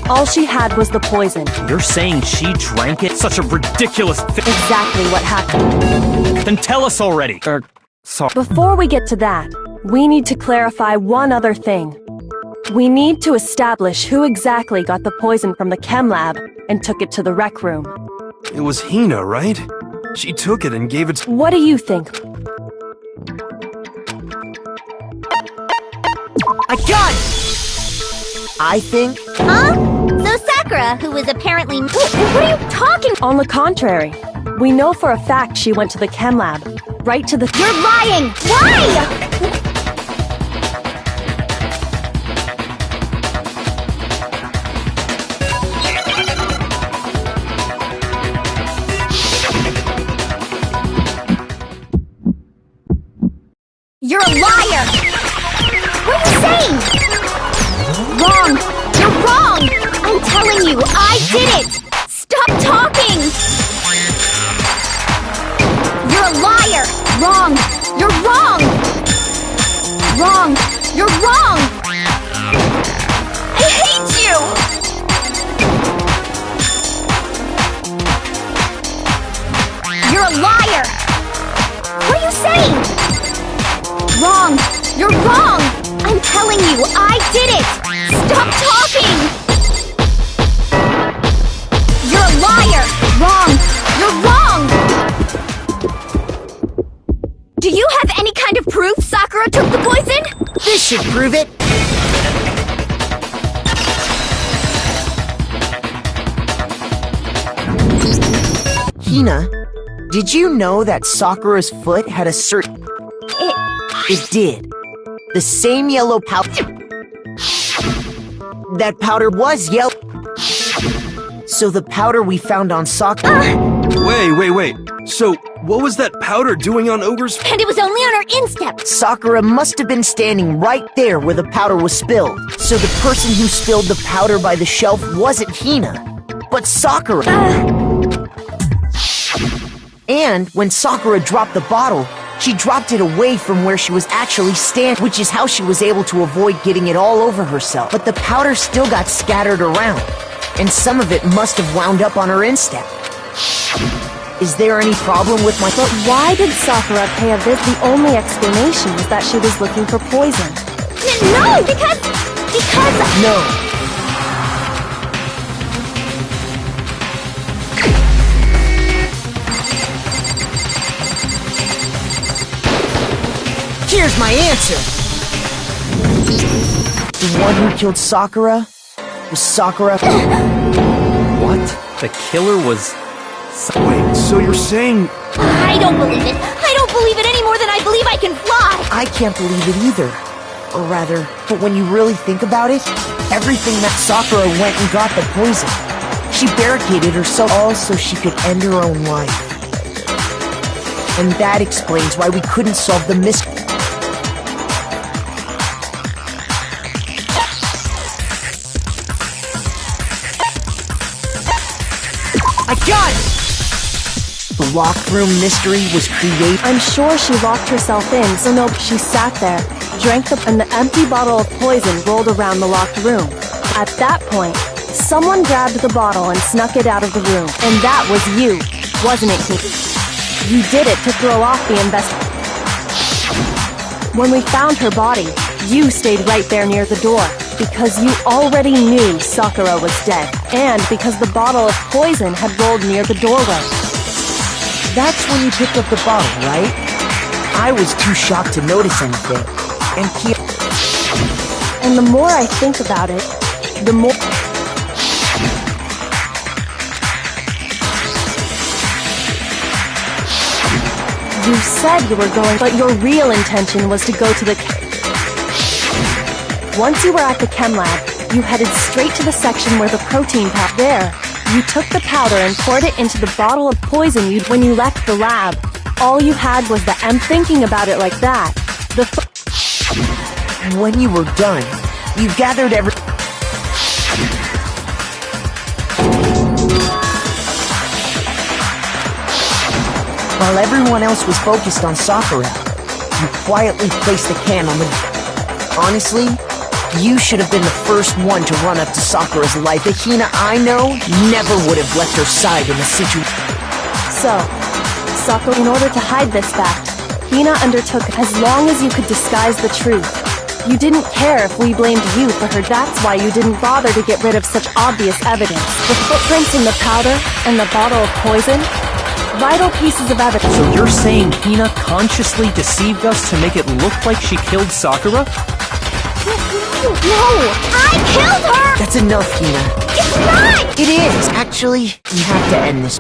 All she had was the poison. You're saying she drank it? Such a ridiculous Exactly what happened. Then tell us already. Sorry. Before we get to that, we need to clarify one other thing. We need to establish who exactly got the poison from the chem lab and took it to the rec room. It was Hina, right? She took it and gave it to... What do you think? I got it! I think... Huh? So Sakura, who was apparently... What are you talking... On the contrary, we know for a fact she went to the chem lab, right to the... You're lying! Why? You're a liar! What are you saying? Wrong! You're wrong! I'm telling you, I did it! Stop talking! You're a liar! Wrong! You're wrong! Wrong! You're wrong! I hate you! You're a liar! What are you saying? Wrong! You're wrong! I'm telling you, I did it! Stop talking! You're a liar! Wrong! You're wrong! Do you have any kind of proof Sakura took the poison? This should prove it. Hina, did you know that Sakura's foot had a certain... It did. The same yellow powder. That powder was yellow. So the powder we found on Sakura... Wait. So, what was that powder doing on Ogre's... And it was only on her instep! Sakura must have been standing right there where the powder was spilled. So the person who spilled the powder by the shelf wasn't Hina, but Sakura. And when Sakura dropped the bottle, she dropped it away from where she was actually standing, which is how she was able to avoid getting it all over herself. But the powder still got scattered around, and some of it must have wound up on her instep. Is there any problem with my... But why did Sakura pay a visit? The only explanation was that she was looking for poison. No, because... No. Here's my answer! The one who killed Sakura was Sakura... What? The killer was... Wait, so you're saying... I don't believe it! I don't believe it any more than I believe I can fly! I can't believe it either. Or rather, but when you really think about it, everything that Sakura went and got the poison. She barricaded herself all so she could end her own life. And that explains why we couldn't solve the mystery. I got it! The locked room mystery was created. I'm sure she locked herself in, so no, she sat there, drank and the empty bottle of poison rolled around the locked room. At that point, someone grabbed the bottle and snuck it out of the room. And that was you, wasn't it, Kiki? You did it to throw off the investigation. When we found her body, you stayed right there near the door, because you already knew Sakura was dead, and because the bottle of poison had rolled near the doorway. That's when you picked up the bottle, right? I was too shocked to notice anything. And the more I think about it, the more... You said you were going, but your real intention was to go to the... Once you were at the chem lab, you headed straight to the section where the protein powder... There, you took the powder and poured it into the bottle of poison you'd when you left the lab. All you had was the thinking about it like that. When you were done, you gathered every... While everyone else was focused on Sakura, you quietly placed the can on the... Honestly, You should have been the first one to run up to Sakura's life. The Hina I know never would have left her side in a situation. So, Sakura, in order to hide this fact, Hina undertook as long as you could disguise the truth. You didn't care if we blamed you for her. That's why you didn't bother to get rid of such obvious evidence. The footprints in the powder and the bottle of poison. Vital pieces of evidence. So you're saying Hina consciously deceived us to make it look like she killed Sakura? No! I killed her! That's enough, Hina. It's not! It is! Actually, we have to end this.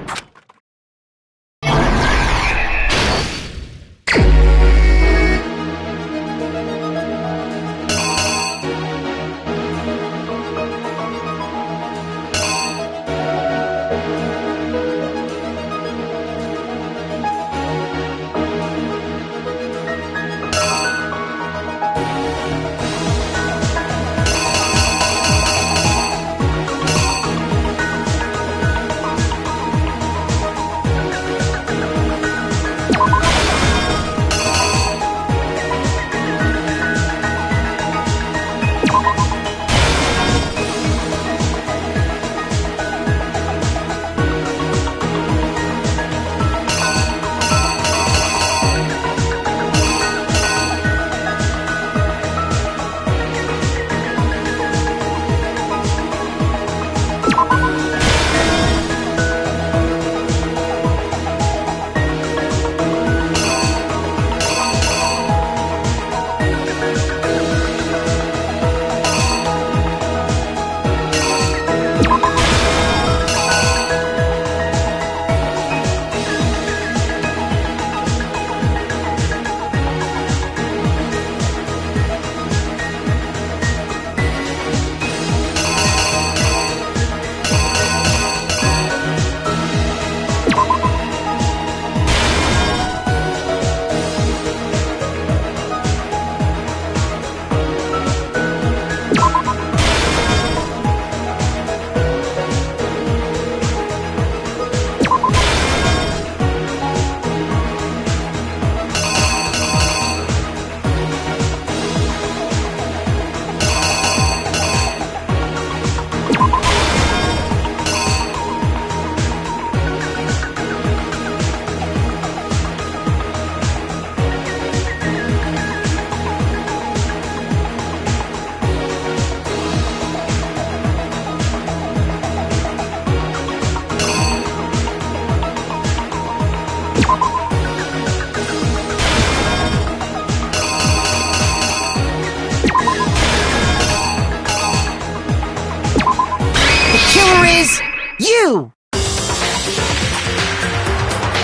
You!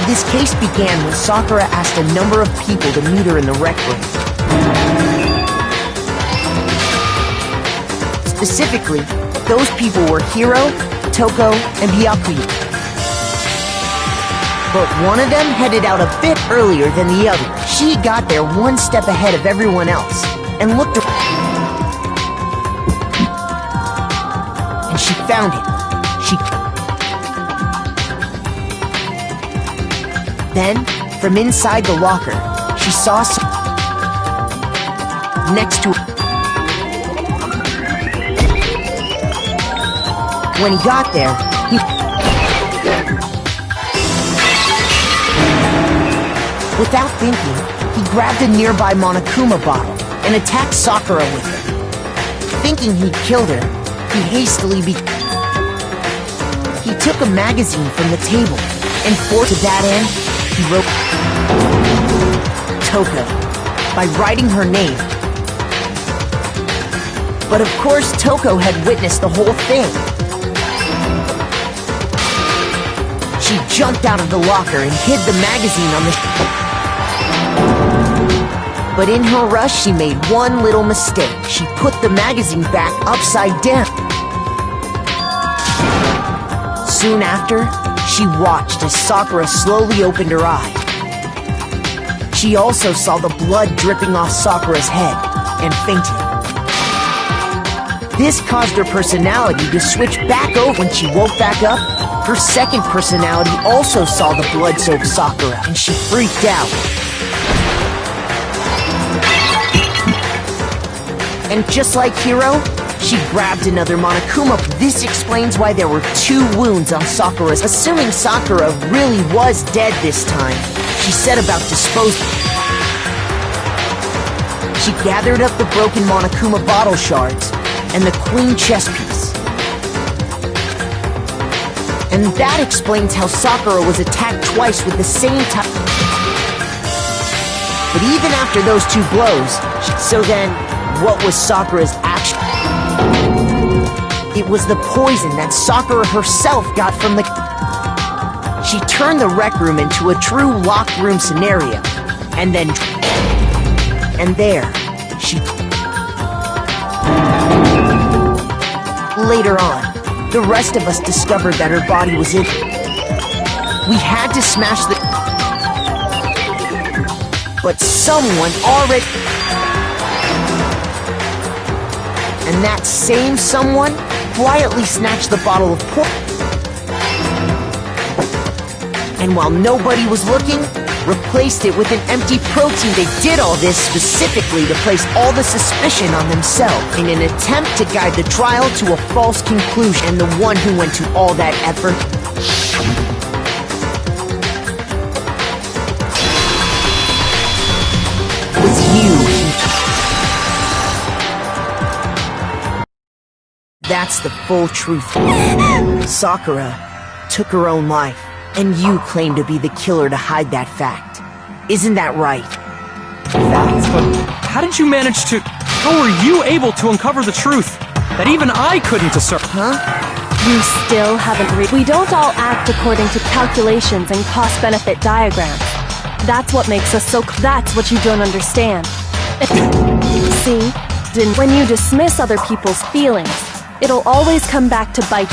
This case began when Sakura asked a number of people to meet her in the rec room. Specifically, those people were Hiro, Toko, and Byakuya. But one of them headed out a bit earlier than the other. She got there one step ahead of everyone else, and looked around. And she found it. Then, from inside the locker, she saw next to her. When he got there, without thinking, he grabbed a nearby Monokuma bottle and attacked Sakura with it. Thinking he'd killed her, he hastily He took a magazine from the table, and to that end, he wrote Toko by writing her name. But of course, Toko had witnessed the whole thing. She jumped out of the locker and hid the magazine on the But in her rush, she made one little mistake. She put the magazine back upside down. Soon after, she watched as Sakura slowly opened her eye. She also saw the blood dripping off Sakura's head and fainted. This caused her personality to switch back over. When she woke back up, her second personality also saw the blood-soaked Sakura, and she freaked out. And just like Hiro, she grabbed another Monokuma. This explains why there were 2 wounds on Sakura's. Assuming Sakura really was dead this time, she set about disposing. She gathered up the broken Monokuma bottle shards and the queen chess piece. And that explains how Sakura was attacked twice with the same type. But even after those 2 blows, so then, what was Sakura's action? It was the poison that Sakura herself got from the... She turned the rec room into a true locked room scenario. And then... And there, she... Later on, the rest of us discovered that her body was in... We had to smash the... But someone already... And that same someone quietly snatched the bottle of poison. And while nobody was looking, replaced it with an empty protein. They did all this specifically to place all the suspicion on themselves in an attempt to guide the trial to a false conclusion. And the one who went to all that effort was you. That's the full truth. Sakura took her own life, and you claim to be the killer to hide that fact. Isn't that right? Facts? But how did you manage to... How were you able to uncover the truth that even I couldn't discern? Huh? You still haven't We don't all act according to calculations and cost-benefit diagrams. That's what makes us so... That's what you don't understand. See? When you dismiss other people's feelings, it'll always come back to bite.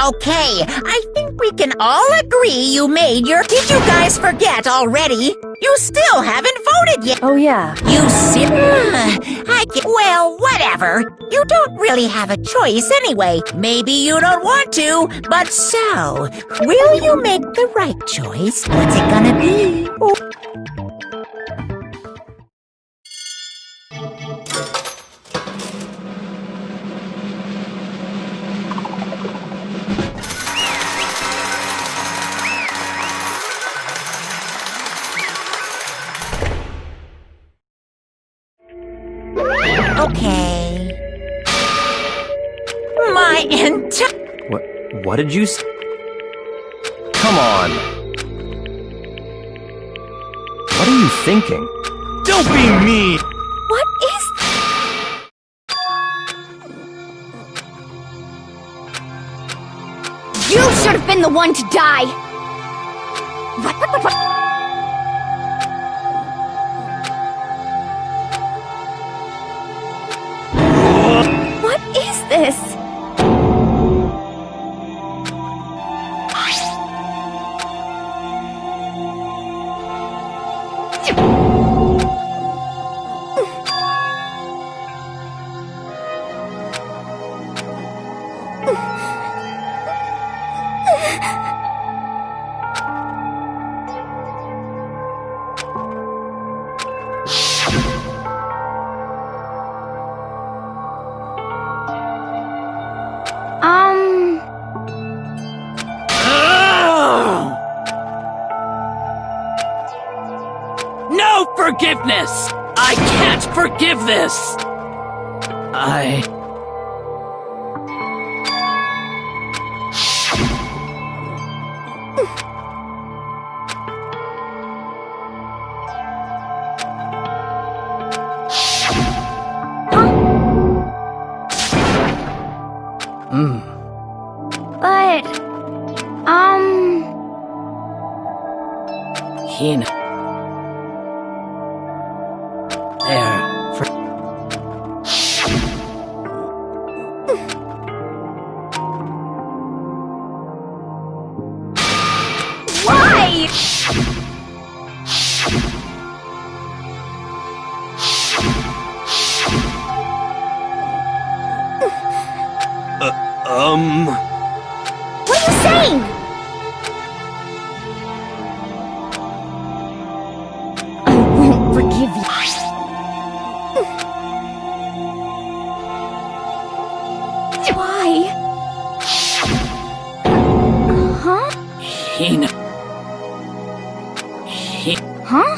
Okay. I think we can all agree you made your... Did you guys forget already? You still haven't voted yet. Oh yeah. You see... Well, whatever. You don't really have a choice anyway. Maybe you don't want to, but so... Will you make the right choice? What's it gonna be? Okay. My entire... What did you s... Come on. What are you thinking? Don't be mean! What is... You should have been the one to die! What is this? No forgiveness! I can't forgive this! But, Hina. There. why? What are you saying? I won't forgive you. Why? Huh? Hina. Huh?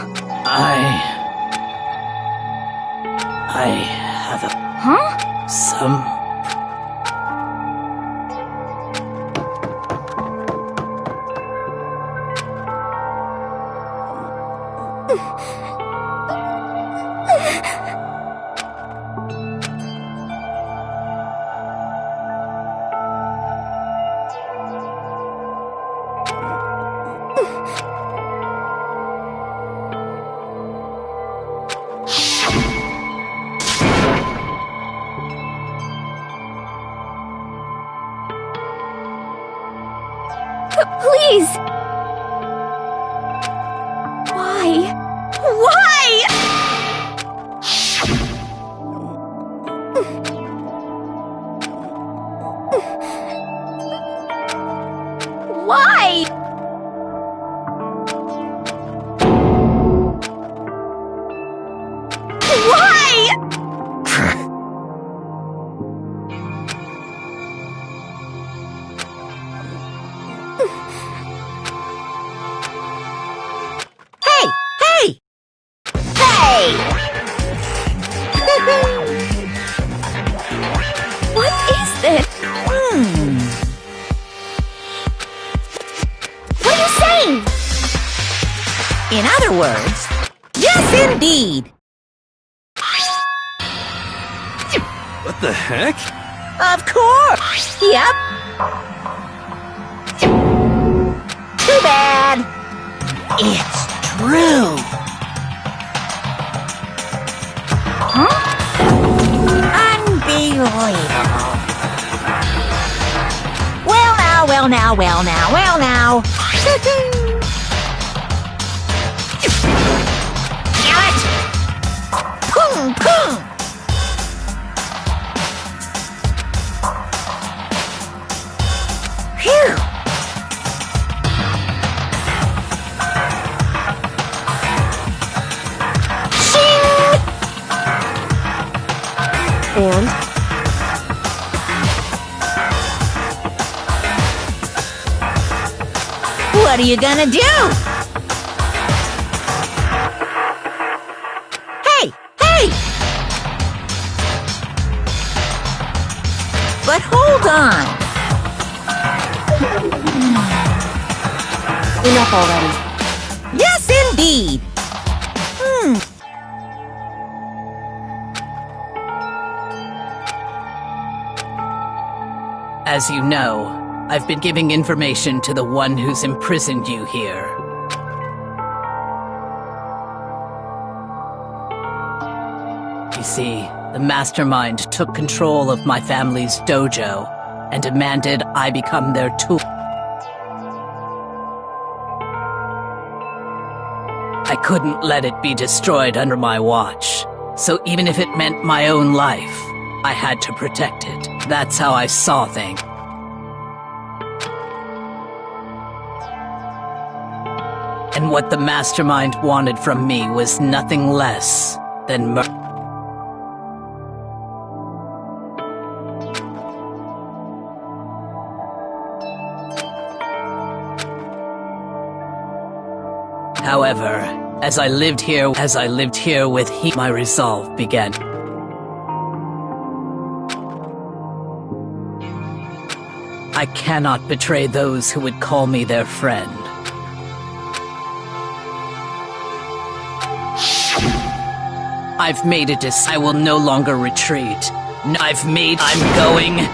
I have Huh? some... Please! Why? Why? Why? Why? Hey! Hey! Hey! What is this? What are you saying? In other words, yes indeed! What the heck? Of course! Yep! Too bad! It's true! Unbelievable! Well now, well now, well now, well now! Damn it! Pung, pung! Phew! And? What are you gonna do? Hey! Hey! But hold on! Enough already. Yes, indeed! As you know, I've been giving information to the one who's imprisoned you here. You see, the mastermind took control of my family's dojo and demanded I become their tool. I couldn't let it be destroyed under my watch, so even if it meant my own life, I had to protect it. That's how I saw things. And what the mastermind wanted from me was nothing less than murder. However, as I lived here with he, my resolve began. I cannot betray those who would call me their friend. I've made a decision. I will no longer retreat. I'm going.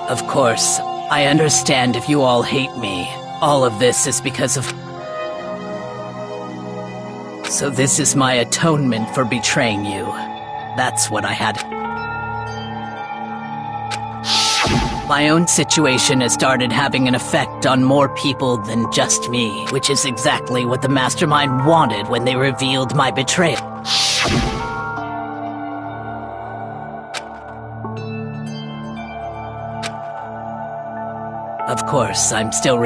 Of course, I understand if you all hate me. All of this is because of... So this is my atonement for betraying you. That's what I had. My own situation has started having an effect on more people than just me, which is exactly what the mastermind wanted when they revealed my betrayal. Of course, I'm still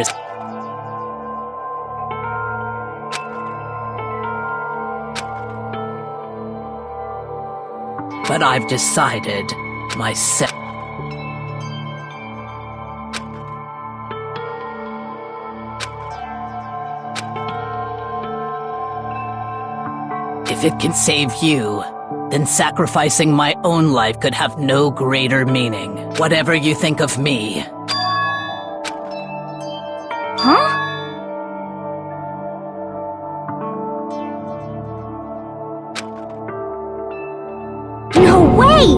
but I've decided myself. If it can save you, then sacrificing my own life could have no greater meaning. Whatever you think of me. Huh? No way!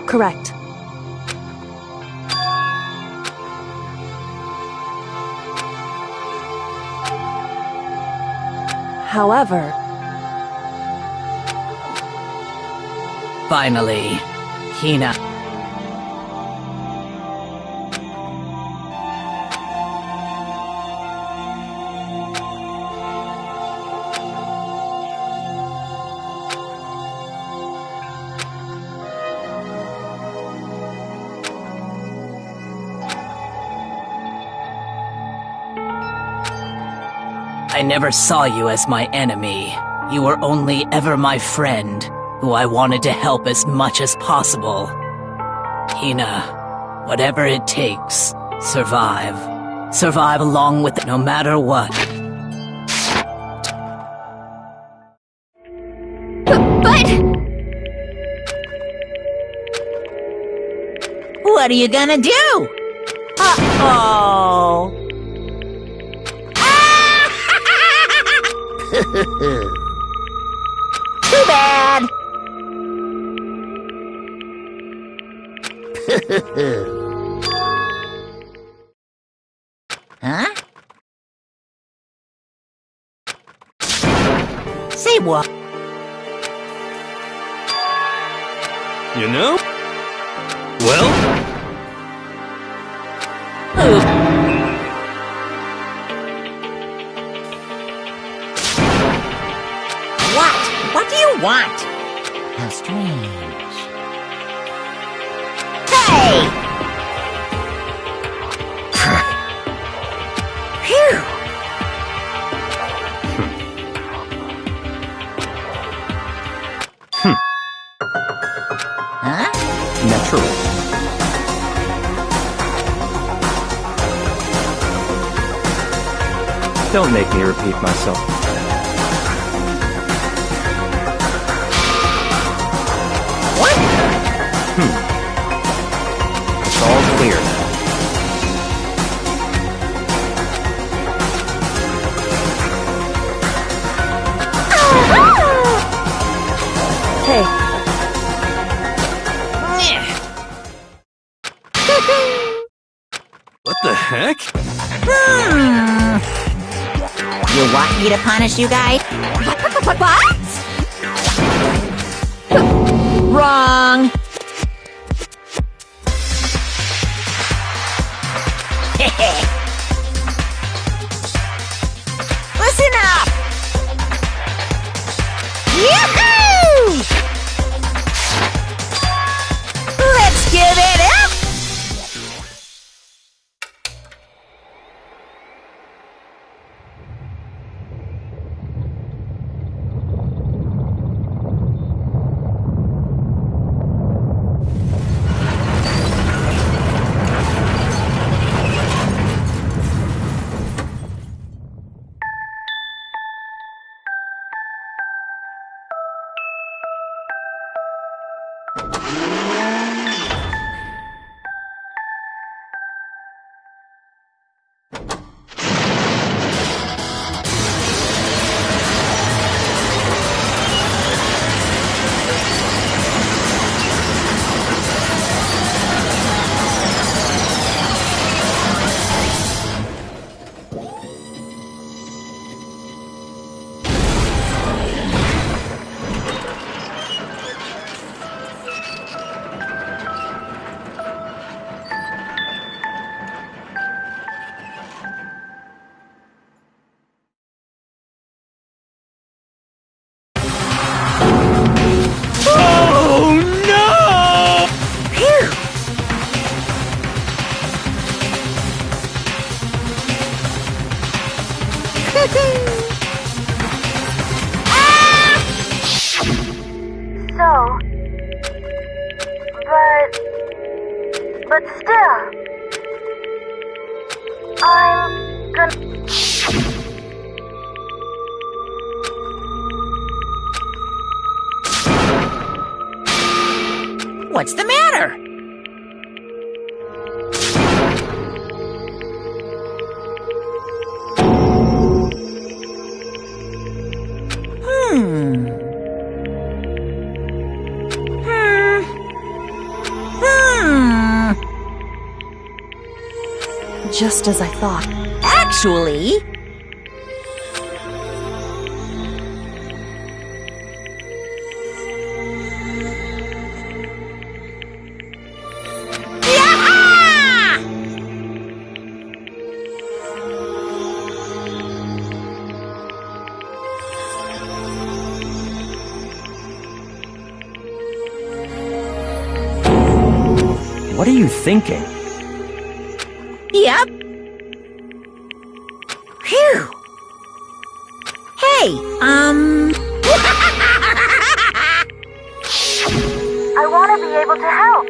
Correct. However, Finally, Hina. I never saw you as my enemy. You were only ever my friend, who I wanted to help as much as possible. Hina, whatever it takes, survive. Survive along with it no matter what. But... What are you gonna do? Uh-oh. Too bad. Huh? Say what? You know? Well? What do you want? How strange. Hey! Phew! Huh? Naturally. Don't make me repeat myself. It's all clear now. hey, What the heck? You want me to punish you guys? What? Wrong! Listen up! Yoo-hoo! Let's give it up! But still, I'm gonna... What's the matter? Just as I thought. Actually... What are you thinking? Yep. Phew. Hey, I want to be able to help.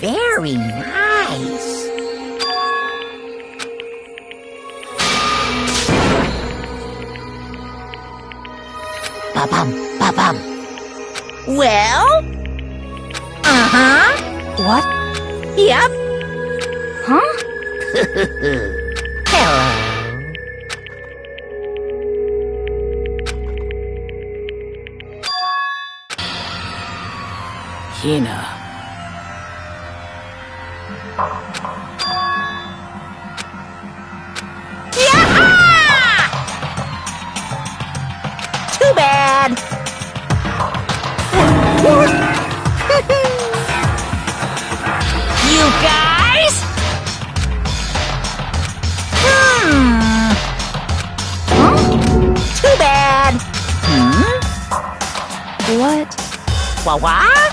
Very nice. Ba-bum, ba-bum. Well? Uh-huh. What? Yep. Huh? Hello. Hina. Too bad. You guys? Too bad. What? What?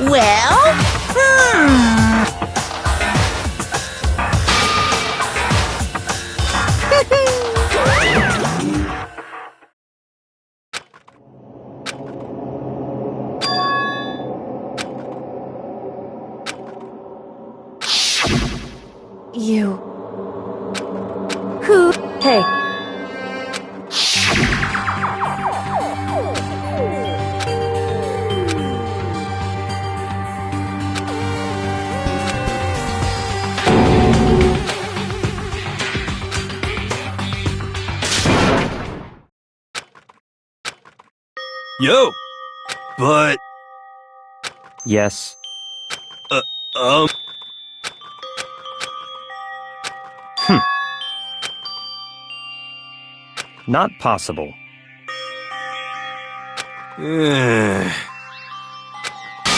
Well, You. Who? Hey. Yo! But, Yes. um... Not possible.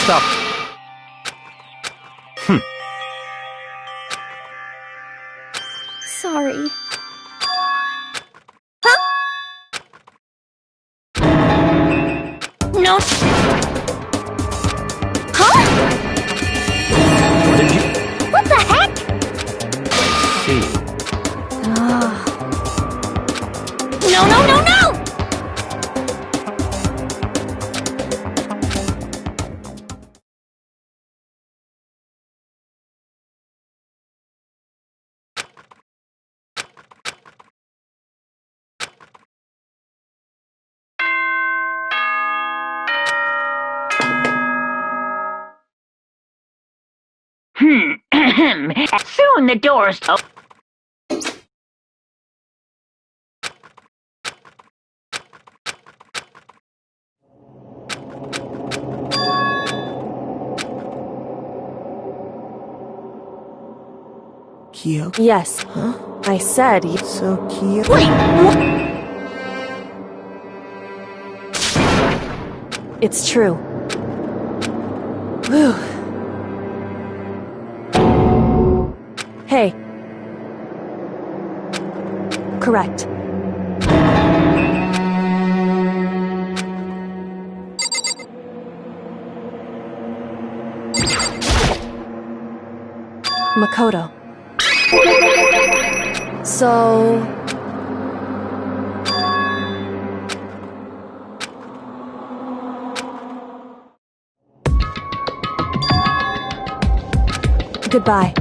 Stop. Sorry. no. What did you What the heck? see? No, no, no, no! Soon the doors... Oh. Kyo. Yes. Huh? I said you. So Kyo. Wait! It's true. Whew. Hey. Correct. Makoto. So... Goodbye.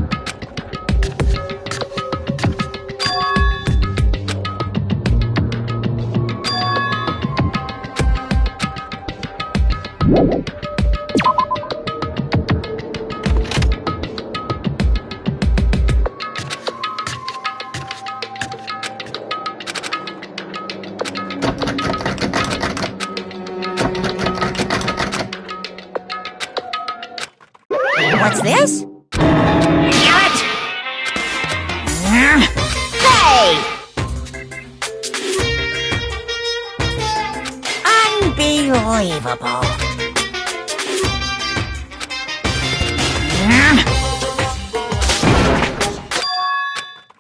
What's this? Hey! Unbelievable.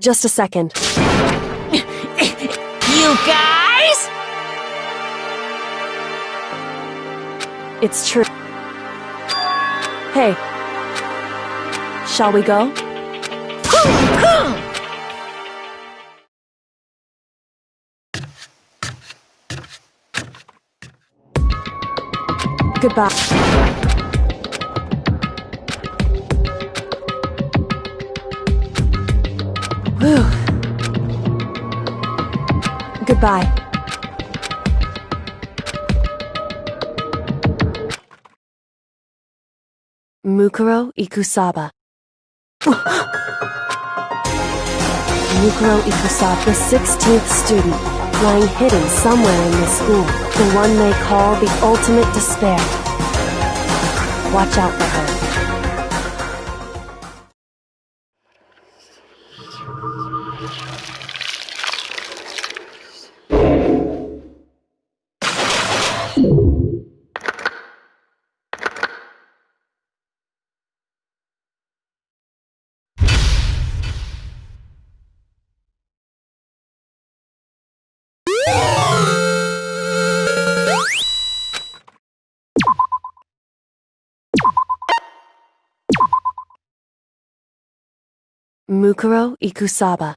Just a second. You guys? It's true. Hey. Shall we go? Goodbye. Whew. Goodbye. Mukuro Ikusaba. Mukuro Ikusaba, the 16th student, lying hidden somewhere in the school, the one they call the ultimate despair. Watch out for her. Mukuro Ikusaba.